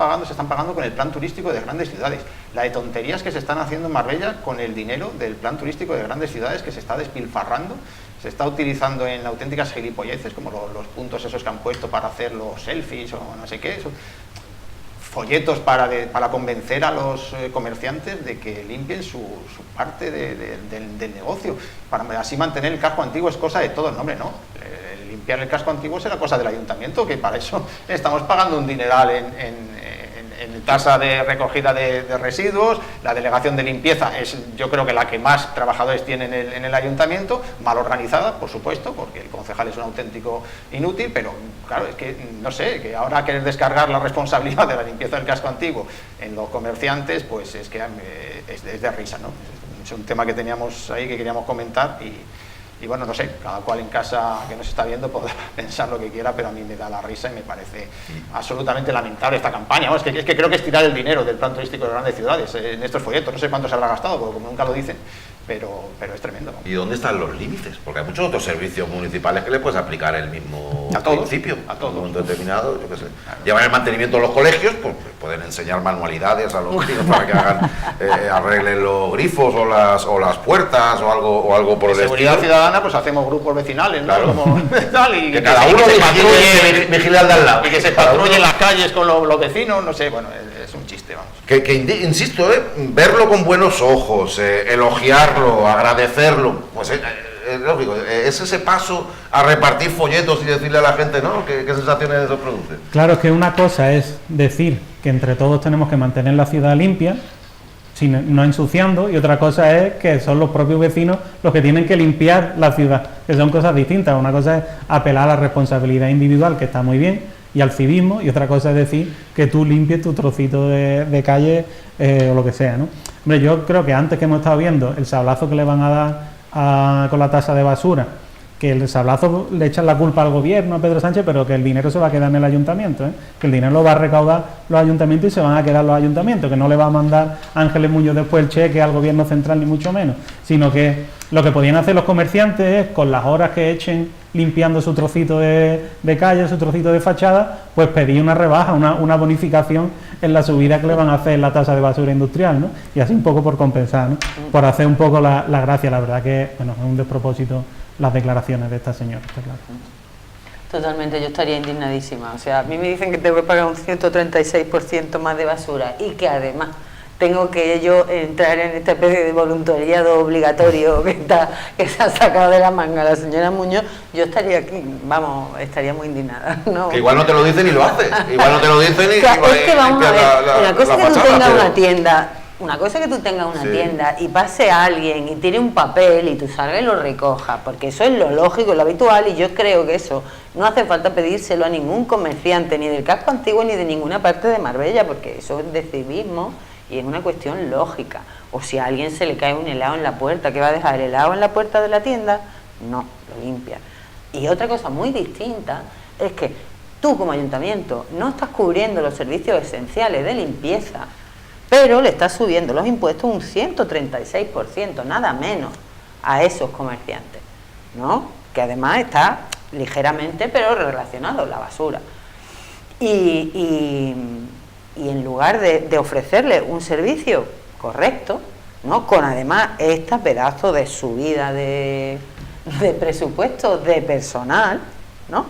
pagando con el plan turístico de grandes ciudades. La de tonterías que se están haciendo en Marbella con el dinero del plan turístico de grandes ciudades, que se está despilfarrando, se está utilizando en auténticas gilipolleces, como los puntos esos que han puesto para hacer los selfies o no sé qué, eso. Folletos para convencer a los comerciantes de que limpien su parte del negocio, para así mantener el casco antiguo. Es cosa de todos, no, hombre, no. Limpiar el casco antiguo será cosa del ayuntamiento, que para eso estamos pagando un dineral en tasa de recogida de residuos. La delegación de limpieza es, yo creo que la que más trabajadores tiene en el ayuntamiento, mal organizada, por supuesto, porque el concejal es un auténtico inútil, pero claro, es que no sé, que ahora querer descargar la responsabilidad de la limpieza del casco antiguo en los comerciantes, pues es que es de risa, ¿no? Es un tema que teníamos ahí, que queríamos comentar, y bueno, no sé, cada cual en casa que nos está viendo podrá pensar lo que quiera, pero a mí me da la risa y me parece absolutamente lamentable esta campaña. Es que creo que es tirar el dinero del plan turístico de grandes ciudades en estos folletos. No sé cuánto se habrá gastado, porque como nunca lo dicen, pero es tremendo, ¿no? ¿Y dónde están los límites? Porque hay muchos otros servicios municipales que le puedes aplicar el mismo principio. A todos. En un momento determinado, yo qué sé. Llevan el mantenimiento de los colegios, pues pueden enseñar manualidades a los críos para que hagan, arreglen los grifos o las puertas o algo por el estilo. Seguridad ciudadana, pues hacemos grupos vecinales, ¿no? Claro. Como, tal, y que cada uno vigile al de al lado. Y que se patrullen las calles con los vecinos, no sé, bueno, es un chiste, vamos. Insisto, verlo con buenos ojos, elogiarlo, agradecerlo, pues es lógico, es ese paso a repartir folletos y decirle a la gente, ¿no? ¿Qué sensaciones eso produce? Claro, es que una cosa es decir que entre todos tenemos que mantener la ciudad limpia, no ensuciando, y otra cosa es que son los propios vecinos los que tienen que limpiar la ciudad, que son cosas distintas. Una cosa es apelar a la responsabilidad individual, que está muy bien, y al civismo, y otra cosa es decir que tú limpies tu trocito de calle o lo que sea, ¿no? Hombre, yo creo que antes que hemos estado viendo el sablazo que le van a dar con la tasa de basura, que el sablazo le echan la culpa al gobierno, a Pedro Sánchez, pero que el dinero se va a quedar en el ayuntamiento, ¿eh? Que el dinero lo va a recaudar los ayuntamientos y se van a quedar los ayuntamientos, que no le va a mandar Ángeles Muñoz después el cheque al gobierno central, ni mucho menos, sino que lo que podían hacer los comerciantes es, con las horas que echen limpiando su trocito de calle, su trocito de fachada, pues pedir una rebaja, una bonificación en la subida que le van a hacer en la tasa de basura industrial, ¿no? Y así un poco por compensar, ¿no? Por hacer un poco la gracia. La verdad que, bueno, es un despropósito las declaraciones de esta señora, está claro. Totalmente, yo estaría indignadísima. O sea, a mí me dicen que tengo que pagar un 136% más de basura y que además tengo que yo entrar en esta especie de voluntariado obligatorio que se ha sacado de la manga la señora Muñoz. Yo estaría aquí, vamos, estaría muy indignada, ¿no? Que igual no te lo dicen y lo haces, igual no te lo dicen y... Claro, es que vamos a ver, una cosa que tú tengas una tienda... Una cosa que tú tengas una Sí. tienda y pase a alguien y tire un papel y tú salgas y lo recojas, porque eso es lo lógico, lo habitual, y yo creo que eso no hace falta pedírselo a ningún comerciante, ni del casco antiguo ni de ninguna parte de Marbella, porque eso es de civismo y es una cuestión lógica. O si a alguien se le cae un helado en la puerta, ¿qué va a dejar? ¿El helado en la puerta de la tienda? No, lo limpia. Y otra cosa muy distinta es que tú como ayuntamiento no estás cubriendo los servicios esenciales de limpieza, pero le está subiendo los impuestos un 136%, nada menos, a esos comerciantes, ¿no? Que además está ligeramente, pero relacionado a la basura. Y en lugar de ofrecerle un servicio correcto, ¿no? Con además esta pedazo de subida de presupuesto de personal, ¿no?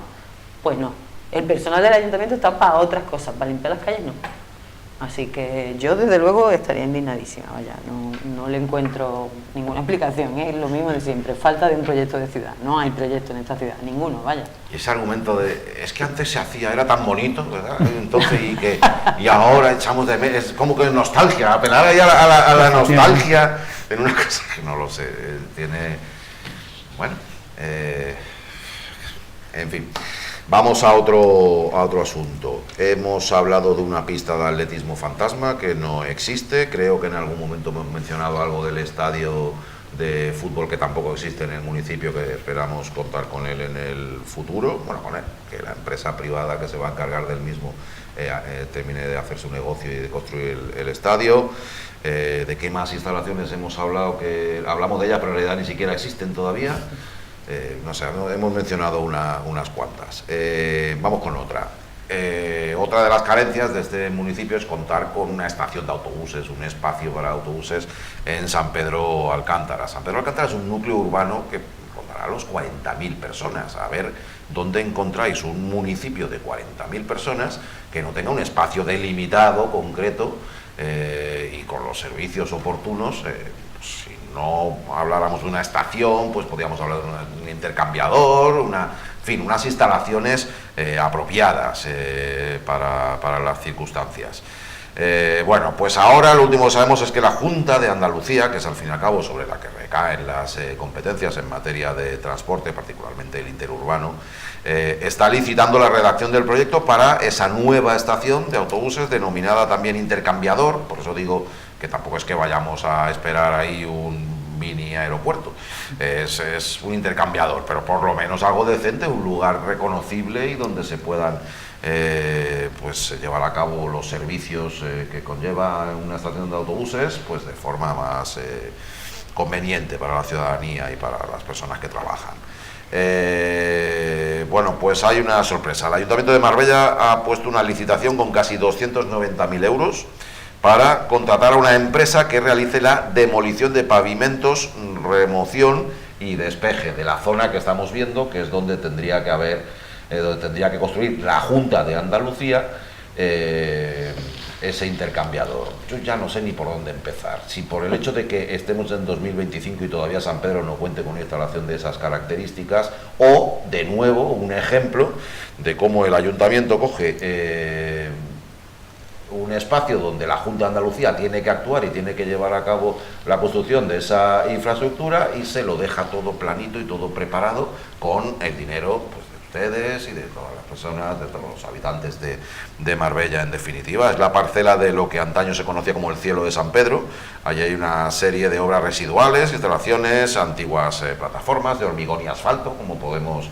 Pues no, el personal del ayuntamiento está para otras cosas, para limpiar las calles no. Así que yo desde luego estaría indignadísima, vaya, no le encuentro ninguna explicación, es lo mismo de siempre, falta de un proyecto de ciudad, no hay proyecto en esta ciudad, ninguno, vaya. Y ese argumento de, es que antes se hacía, era tan bonito, ¿verdad? Entonces, y ahora echamos de menos, es como que nostalgia, apelar ahí a la nostalgia, en una cosa que no lo sé, tiene, bueno, en fin. Vamos a otro asunto. Hemos hablado de una pista de atletismo fantasma que no existe. Creo que en algún momento hemos mencionado algo del estadio de fútbol que tampoco existe en el municipio, que esperamos contar con él en el futuro. Bueno, con él, que la empresa privada que se va a encargar del mismo termine de hacer su negocio y de construir el estadio. ¿De qué más instalaciones hemos hablado? Que hablamos de ellas, pero en realidad ni siquiera existen todavía. No sé, hemos mencionado unas cuantas. Vamos con otra. Otra de las carencias de este municipio es contar con una estación de autobuses, un espacio para autobuses en San Pedro Alcántara. San Pedro Alcántara es un núcleo urbano que rondará los 40.000 personas. A ver dónde encontráis un municipio de 40.000 personas que no tenga un espacio delimitado, concreto, y con los servicios oportunos. Si no habláramos de una estación, pues podríamos hablar de un intercambiador, en fin, unas instalaciones apropiadas para las circunstancias. Bueno, pues ahora lo último que sabemos es que la Junta de Andalucía, que es al fin y al cabo sobre la que recaen las competencias en materia de transporte, particularmente el interurbano, está licitando la redacción del proyecto para esa nueva estación de autobuses denominada también intercambiador. Por eso digo que tampoco es que vayamos a esperar ahí un mini aeropuerto, es un intercambiador, pero por lo menos algo decente, un lugar reconocible y donde se puedan pues llevar a cabo los servicios que conlleva una estación de autobuses, pues de forma más conveniente para la ciudadanía y para las personas que trabajan. Bueno, pues hay una sorpresa. El Ayuntamiento de Marbella ha puesto una licitación con casi 290.000 euros para contratar a una empresa que realice la demolición de pavimentos, remoción y despeje de la zona que estamos viendo, que es donde tendría que haber, donde tendría que construir la Junta de Andalucía ese intercambiador. Yo ya no sé ni por dónde empezar. Si por el hecho de que estemos en 2025 y todavía San Pedro no cuente con una instalación de esas características, o, de nuevo, un ejemplo de cómo el ayuntamiento coge un espacio donde la Junta de Andalucía tiene que actuar y tiene que llevar a cabo la construcción de esa infraestructura, y se lo deja todo planito y todo preparado con el dinero, pues, de ustedes y de todas las personas, de todos los habitantes de Marbella. En definitiva, es la parcela de lo que antaño se conocía como el Cielo de San Pedro. Allí hay una serie de obras residuales, instalaciones, antiguas plataformas de hormigón y asfalto, como podemos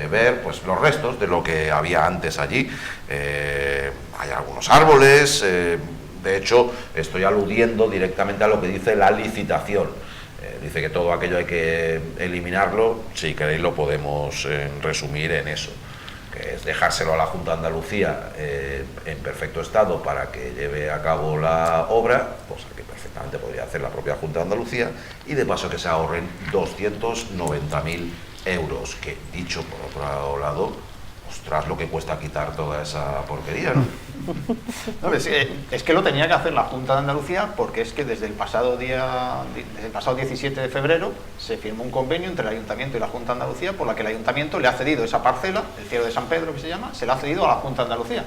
ver, pues los restos de lo que había antes allí. Hay algunos árboles, de hecho estoy aludiendo directamente a lo que dice la licitación. Dice que todo aquello hay que eliminarlo. Si queréis lo podemos resumir en eso, que es dejárselo a la Junta de Andalucía en perfecto estado para que lleve a cabo la obra, cosa que perfectamente podría hacer la propia Junta de Andalucía, y de paso que se ahorren 290.000 euros, que dicho por otro lado, ostras, lo que cuesta quitar toda esa porquería, ¿no? No, es que lo tenía que hacer la Junta de Andalucía, porque es que desde el pasado 17 de febrero se firmó un convenio entre el Ayuntamiento y la Junta de Andalucía, por la que el Ayuntamiento le ha cedido esa parcela, el Cielo de San Pedro que se llama, se la ha cedido a la Junta de Andalucía.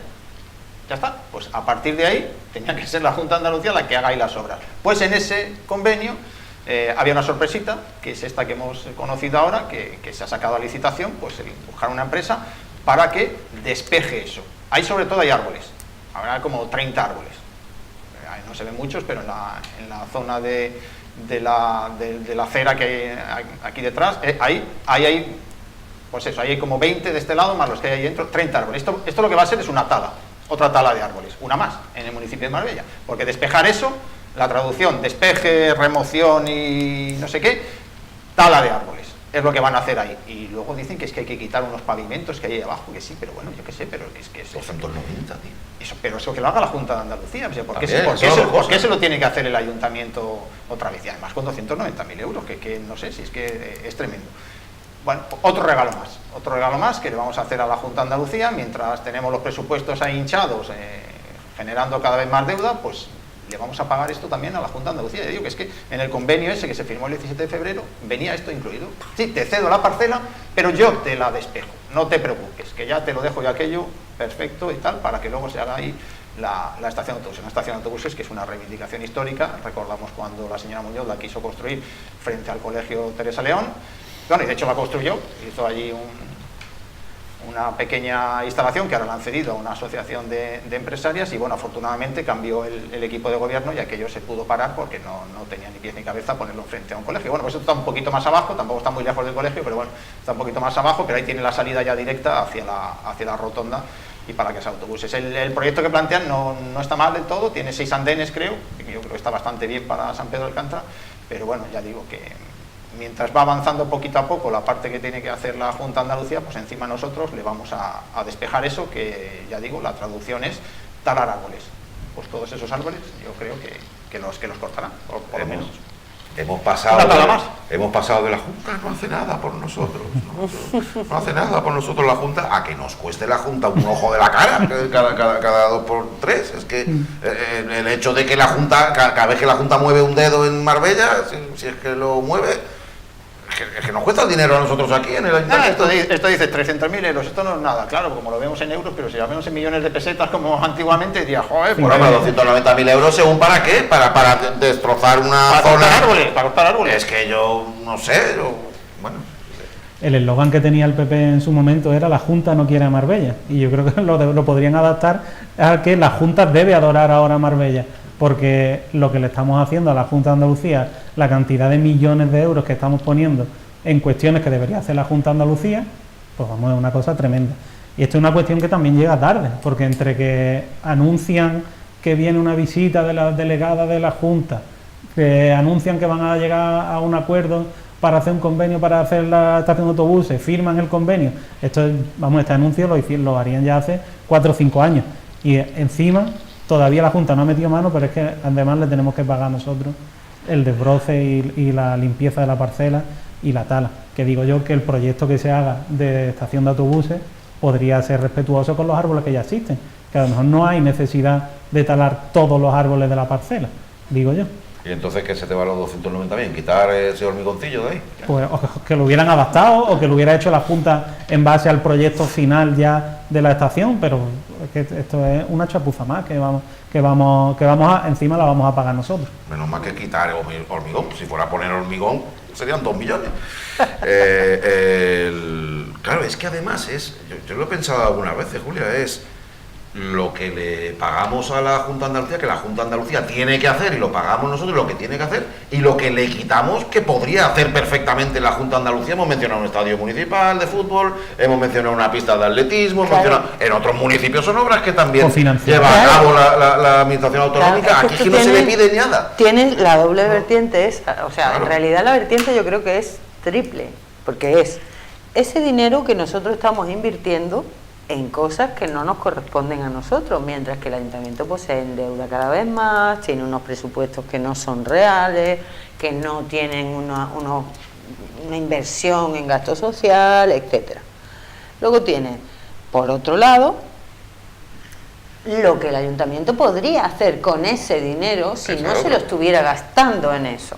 Ya está, pues a partir de ahí tenía que ser la Junta de Andalucía la que haga ahí las obras. Pues en ese convenio había una sorpresita, que es esta que hemos conocido ahora, que se ha sacado a licitación, pues el buscar una empresa para que despeje eso. Ahí sobre todo hay árboles, habrá como 30 árboles, no se ven muchos, pero en la zona de la acera que hay aquí detrás, ahí hay, pues eso, ahí hay como 20 de este lado, más los que hay ahí dentro, 30 árboles. Esto lo que va a ser es una tala, otra tala de árboles, una más en el municipio de Marbella, porque despejar eso, la traducción, despeje, remoción y no sé qué, tala de árboles, es lo que van a hacer ahí. Y luego dicen que es que hay que quitar unos pavimentos que hay ahí abajo, que sí, pero bueno, yo qué sé, pero es que... 290, tío. Pero eso que lo haga la Junta de Andalucía, o sea, ¿por qué se lo tiene que hacer el Ayuntamiento otra vez? Y además con 290.000 euros, que no sé, si es que es tremendo. Bueno, otro regalo más que le vamos a hacer a la Junta de Andalucía, mientras tenemos los presupuestos ahí hinchados, generando cada vez más deuda, pues le vamos a pagar esto también a la Junta de Andalucía. Ya digo que es que en el convenio ese que se firmó el 17 de febrero venía esto incluido. Sí, te cedo la parcela, pero yo te la despejo, no te preocupes, que ya te lo dejo yo aquello perfecto y tal, para que luego se haga ahí la estación de autobuses. Una estación de autobuses que es una reivindicación histórica. Recordamos cuando la señora Muñoz la quiso construir frente al Colegio Teresa León. Bueno, y de hecho la construyó, hizo allí una pequeña instalación que ahora la han cedido a una asociación de empresarias, y bueno, afortunadamente cambió el equipo de gobierno y aquello se pudo parar porque no tenía ni pies ni cabeza ponerlo frente a un colegio. Bueno, pues esto está un poquito más abajo, tampoco está muy lejos del colegio, pero bueno, está un poquito más abajo, pero ahí tiene la salida ya directa hacia la rotonda y para que sea autobuses. El proyecto que plantean no está mal del todo, tiene 6 andenes creo, que yo creo que está bastante bien para San Pedro de Alcántara, pero bueno, ya digo que mientras va avanzando poquito a poco la parte que tiene que hacer la Junta de Andalucía, pues encima nosotros le vamos a despejar eso, que ya digo, la traducción es talar árboles. Pues todos esos árboles yo creo que los cortarán, por lo menos. Hemos pasado de la Junta, no hace nada por nosotros, no hace nada por nosotros la Junta, a que nos cueste la Junta un ojo de la cara cada 2 por 3. Es que el hecho de que la Junta, cada vez que la Junta mueve un dedo en Marbella, si es que lo mueve, es que nos cuesta el dinero a nosotros aquí en el Ayuntamiento. Esto dice 300.000 euros, esto no es nada, claro, como lo vemos en euros, pero si lo vemos en millones de pesetas como antiguamente, diría, joder, pues 290.000 euros, ¿según para qué? Para destrozar una zona. Para cortar árboles. Es que yo no sé, bueno. El eslogan que tenía el PP en su momento era "la Junta no quiere a Marbella", y yo creo que lo podrían adaptar a que la Junta debe adorar ahora a Marbella, porque lo que le estamos haciendo a la Junta de Andalucía, la cantidad de millones de euros que estamos poniendo en cuestiones que debería hacer la Junta de Andalucía, pues vamos, es una cosa tremenda. Y esto es una cuestión que también llega tarde, porque entre que anuncian que viene una visita de la delegada de la Junta, que anuncian que van a llegar a un acuerdo para hacer un convenio para hacer la estación de autobuses, firman el convenio, este anuncio lo harían ya hace 4 o 5 años, y encima todavía la Junta no ha metido mano, pero es que además le tenemos que pagar nosotros el desbroce y la limpieza de la parcela y la tala. Que digo yo que el proyecto que se haga de estación de autobuses podría ser respetuoso con los árboles que ya existen, que a lo mejor no hay necesidad de talar todos los árboles de la parcela, digo yo. ¿Y entonces qué se te va a los 290.000? ¿Quitar ese hormigoncillo de ahí? Pues o que lo hubieran adaptado o que lo hubiera hecho la Junta en base al proyecto final ya de la estación, pero es que esto es una chapuza más encima la vamos a pagar nosotros. Menos mal que quitar hormigón. Si fuera a poner hormigón serían 2 millones. Claro, es que además yo lo he pensado algunas veces, Julia, es lo que le pagamos a la Junta de Andalucía, que la Junta de Andalucía tiene que hacer y lo pagamos nosotros, lo que tiene que hacer, y lo que le quitamos que podría hacer perfectamente la Junta de Andalucía. Hemos mencionado un estadio municipal de fútbol, hemos mencionado una pista de atletismo, en otros municipios son obras que también lleva a cabo la administración autonómica. Claro, aquí es que no se le pide nada. Tienes la doble vertiente esa, o sea, en realidad la vertiente yo creo que es triple, porque es ese dinero que nosotros estamos invirtiendo en cosas que no nos corresponden a nosotros, mientras que el ayuntamiento pues se endeuda cada vez más, tiene unos presupuestos que no son reales, que no tienen una inversión en gasto social, etcétera. Luego tiene, por otro lado, lo que el ayuntamiento podría hacer con ese dinero si no se lo estuviera gastando en eso,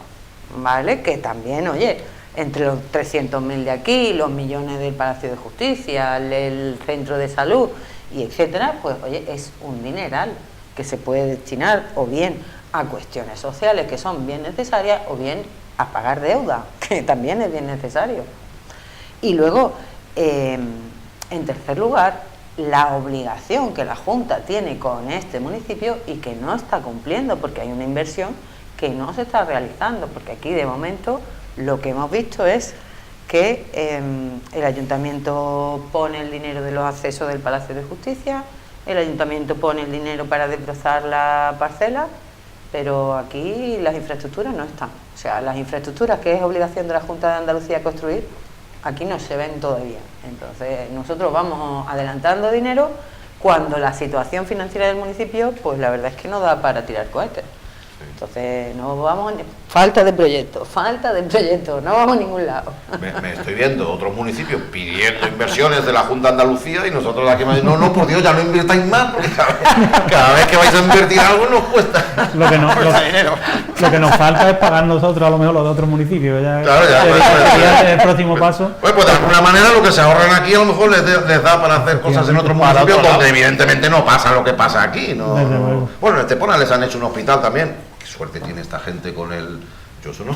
¿vale? Que también, oye, entre los 300.000 de aquí, los millones del Palacio de Justicia, el centro de salud y etcétera, pues oye, es un dineral que se puede destinar o bien a cuestiones sociales que son bien necesarias o bien a pagar deuda, que también es bien necesario. Y luego, en tercer lugar, la obligación que la Junta tiene con este municipio y que no está cumpliendo, porque hay una inversión que no se está realizando, porque aquí de momento lo que hemos visto es que el ayuntamiento pone el dinero de los accesos del Palacio de Justicia, el ayuntamiento pone el dinero para desbrozar la parcela, pero aquí las infraestructuras no están. O sea, las infraestructuras que es obligación de la Junta de Andalucía construir, aquí no se ven todavía. Entonces nosotros vamos adelantando dinero cuando la situación financiera del municipio, pues la verdad es que no da para tirar cohetes. Entonces no vamos, falta de proyecto, no vamos a ningún lado. Me estoy viendo otros municipios pidiendo inversiones de la Junta de Andalucía y nosotros aquí no, por Dios, ya no invirtáis más, porque cada vez que vais a invertir algo nos cuesta. Lo que nos falta es pagar nosotros a lo mejor los de otros municipios. Sería el próximo paso. Pues de alguna manera lo que se ahorran aquí a lo mejor les da para hacer cosas en otros municipios donde evidentemente no pasa lo que pasa aquí. Bueno, en Estepona les han hecho un hospital también. Suerte tiene esta gente con el Josu, ¿no?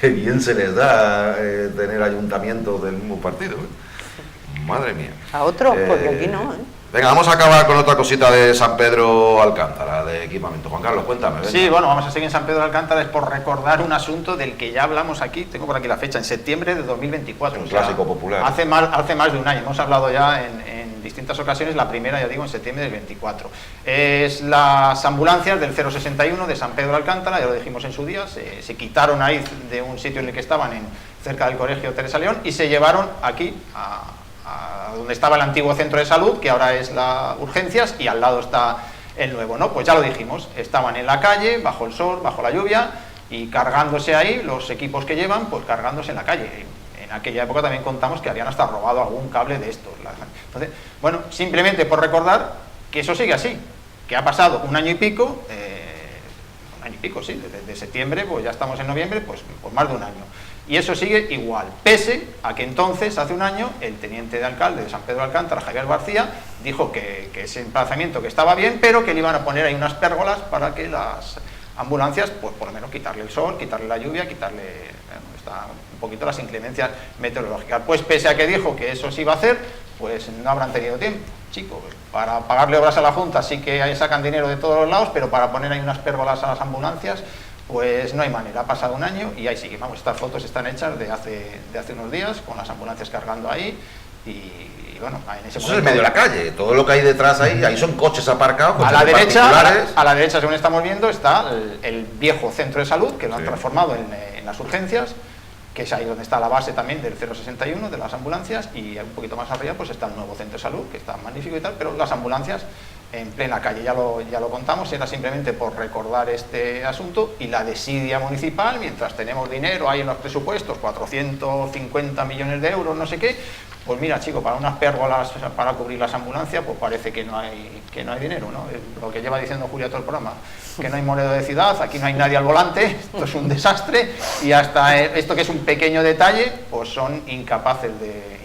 Que bien se les da tener ayuntamientos del mismo partido, ¿eh? Madre mía. A otros, porque aquí no, ¿eh? Venga, vamos a acabar con otra cosita de San Pedro Alcántara, de equipamiento. Juan Carlos, cuéntame. Venga. Sí, bueno, vamos a seguir en San Pedro Alcántara, es por recordar un asunto del que ya hablamos aquí, tengo por aquí la fecha, en septiembre de 2024. Un clásico popular. Hace más de un año, hemos hablado ya en distintas ocasiones, la primera, ya digo, en septiembre del 24. Es las ambulancias del 061 de San Pedro Alcántara, ya lo dijimos en su día, se quitaron ahí de un sitio en el que estaban, cerca del colegio Teresa León, y se llevaron aquí a donde estaba el antiguo centro de salud, que ahora es la urgencias, y al lado está el nuevo, ¿no? Pues ya lo dijimos, estaban en la calle, bajo el sol, bajo la lluvia, y cargándose ahí, los equipos que llevan, pues cargándose en la calle. En aquella época también contamos que habían hasta robado algún cable de estos. Entonces, bueno, simplemente por recordar que eso sigue así, que ha pasado un año y pico, sí, desde septiembre, pues ya estamos en noviembre, pues más de un año. Y eso sigue igual, pese a que entonces, hace un año, el teniente de alcalde de San Pedro Alcántara, Javier García, dijo que ese emplazamiento que estaba bien, pero que le iban a poner ahí unas pérgolas para que las ambulancias, pues por lo menos quitarle el sol, quitarle la lluvia, quitarle un poquito las inclemencias meteorológicas. Pues pese a que dijo que eso se iba a hacer, pues no habrán tenido tiempo, chicos. Para pagarle obras a la Junta sí que ahí sacan dinero de todos los lados, pero para poner ahí unas pérgolas a las ambulancias, pues no hay manera. Ha pasado un año y ahí sigue. Vamos, estas fotos están hechas de hace unos días, con las ambulancias cargando ahí, y bueno, en ese momento, es el medio de la calle, todo lo que hay detrás ahí son coches aparcados, coches a la derecha, según estamos viendo, está el viejo centro de salud, que lo han transformado en las urgencias, que es ahí donde está la base también del 061 de las ambulancias, y un poquito más arriba pues está el nuevo centro de salud, que está magnífico y tal, pero las ambulancias en plena calle. Ya lo contamos, era simplemente por recordar este asunto, y la desidia municipal, mientras tenemos dinero, hay en los presupuestos 450 millones de euros, no sé qué, pues mira, chico, para unas pérgolas para cubrir las ambulancias, pues parece que no hay dinero, ¿no? Lo que lleva diciendo Julia todo el programa, que no hay moneda de ciudad, aquí no hay nadie al volante, esto es un desastre, y hasta esto, que es un pequeño detalle, pues son incapaces de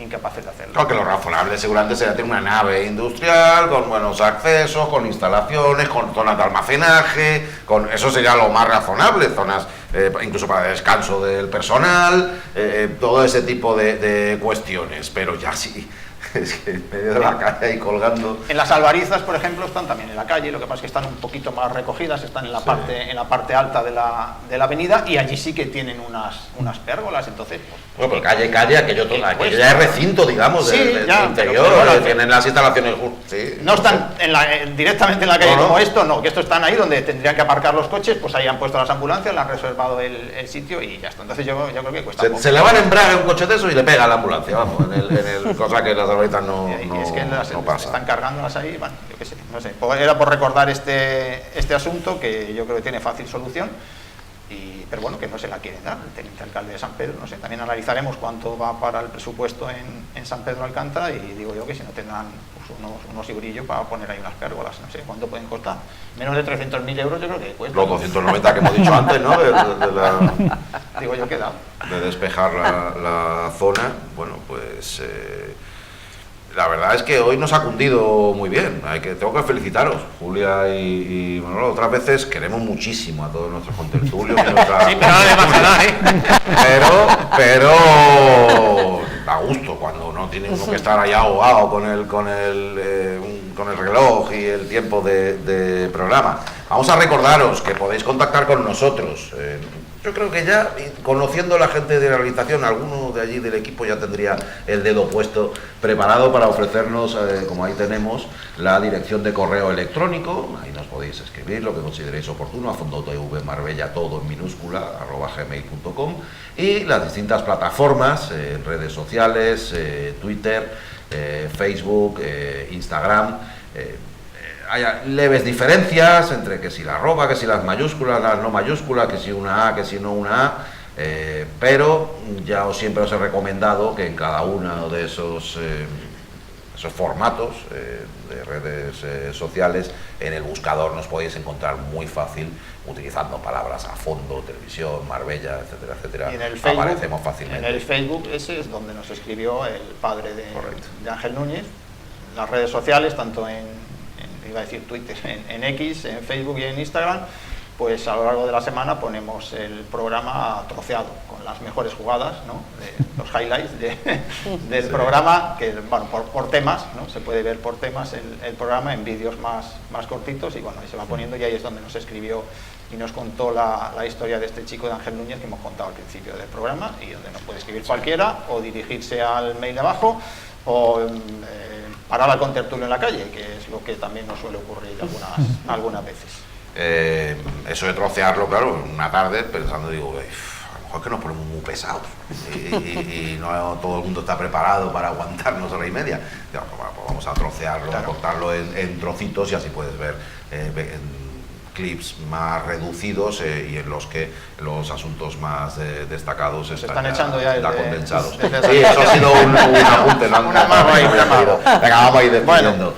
hacerlo. Claro que lo razonable seguramente sería tener una nave industrial con buenos accesos, con instalaciones, con zonas de almacenaje, eso sería lo más razonable, zonas incluso para descanso del personal, todo ese tipo de cuestiones, pero ya sí. Es que en medio de la calle ahí colgando. En las Albarizas, por ejemplo, están también en la calle, lo que pasa es que están un poquito más recogidas, están en la parte alta de la avenida, y allí sí que tienen unas pérgolas, entonces... Bueno, pero calle, aquello ya es recinto, digamos, sí, del ya, interior, pero tienen las instalaciones... Sí, no están directamente en la calle como esto, no, que esto están ahí donde tendrían que aparcar los coches, pues ahí han puesto las ambulancias, le han reservado el sitio y ya está. Entonces yo creo que cuesta poco. Se le van a embrague un coche de eso y le pega a la ambulancia, vamos, cosa que las Albarizas no es que no pasa. están cargándolas ahí, bueno, yo qué sé, no sé. Era por recordar este asunto, que yo creo que tiene fácil solución, pero bueno, que no se la quieren dar el teniente alcalde de San Pedro. No sé, también analizaremos cuánto va para el presupuesto en San Pedro Alcántara, y digo yo que si no tendrán pues, unos higurillos para poner ahí unas pérgolas, no sé cuánto pueden costar. Menos de 300.000 euros yo creo que cuesta. Los 290 que hemos dicho antes, ¿no? Digo yo que da. De despejar la zona, bueno, pues... la verdad es que hoy nos ha cundido muy bien. Tengo que felicitaros, Julia y Manolo. Otras veces queremos muchísimo a todos nuestros contertulios. Sí, pero no le pasa nada, ¿eh? Pero da gusto cuando no tiene uno que estar ahí ahogado con el reloj y el tiempo de programa. Vamos a recordaros que podéis contactar con nosotros. Yo creo que ya, conociendo a la gente de realización, alguno de allí del equipo ya tendría el dedo puesto preparado para ofrecernos, como ahí tenemos, la dirección de correo electrónico. Ahí nos podéis escribir lo que consideréis oportuno, a fondotvmarbella, todo en minúscula, @gmail.com, y las distintas plataformas, redes sociales, Twitter, Facebook, Instagram. Hay leves diferencias entre que si la arroba, que si las mayúsculas, las no mayúsculas, que si una A, que si no una A, pero ya siempre os he recomendado que en cada uno de esos formatos de redes sociales, en el buscador nos podéis encontrar muy fácil, utilizando palabras a fondo, televisión, Marbella, etcétera, etcétera. Y en el Facebook, aparecemos fácilmente. En el Facebook ese es donde nos escribió el padre de Ángel Núñez. Las redes sociales, tanto iba a decir Twitter, en X, en Facebook y en Instagram, pues a lo largo de la semana ponemos el programa troceado con las mejores jugadas, ¿no? Los highlights del programa, que bueno, por temas, ¿no? Se puede ver por temas el programa en vídeos más cortitos, y bueno, ahí se va poniendo, y ahí es donde nos escribió y nos contó la historia de este chico de Ángel Núñez que hemos contado al principio del programa, y donde nos puede escribir cualquiera o dirigirse al mail de abajo, o parar al contertulio en la calle, que es lo que también nos suele ocurrir algunas veces. Eso de trocearlo, claro, una tarde pensando, digo, a lo mejor es que nos ponemos muy pesados y no todo el mundo está preparado para aguantarnos hora y media. Digo, pues vamos a trocearlo, a cortarlo en trocitos, y así puedes ver clips más reducidos y en los que los asuntos más destacados están echando ya condensados. Sí, eso ha sido un apunte, ¿no? Venga, vamos a ir despidiendo.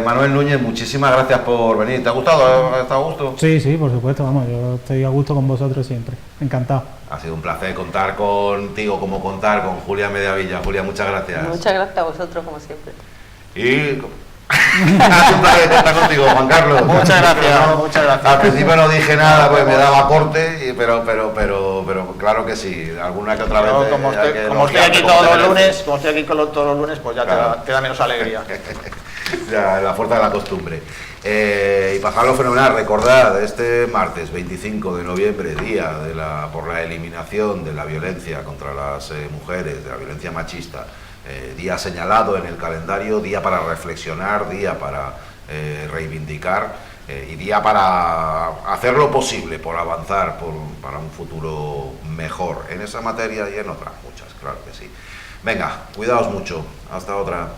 Manuel Núñez, muchísimas gracias por venir. ¿Te ha gustado? ¿Has estado a gusto? Sí, por supuesto, vamos, yo estoy a gusto con vosotros siempre, encantado. Ha sido un placer contar contigo, como contar con Julia Mediavilla. Julia, muchas gracias. Muchas gracias a vosotros, como siempre. Y ha sido un placer contar contigo, Juan Carlos. Muchas gracias. Al principio no dije nada, pues me daba corte, pero claro que sí, alguna que otra vez. Como estoy aquí todos los lunes, pues ya te da menos alegría. Ya, la fuerza de la costumbre. Y pasarlo fenomenal. Recordad, este martes 25 de noviembre, día por la eliminación de la violencia contra las mujeres, de la violencia machista, día señalado en el calendario, día para reflexionar, día para reivindicar, y día para hacer lo posible por avanzar para un futuro mejor en esa materia y en otras muchas, claro que sí. Venga, cuidaos mucho. Hasta otra.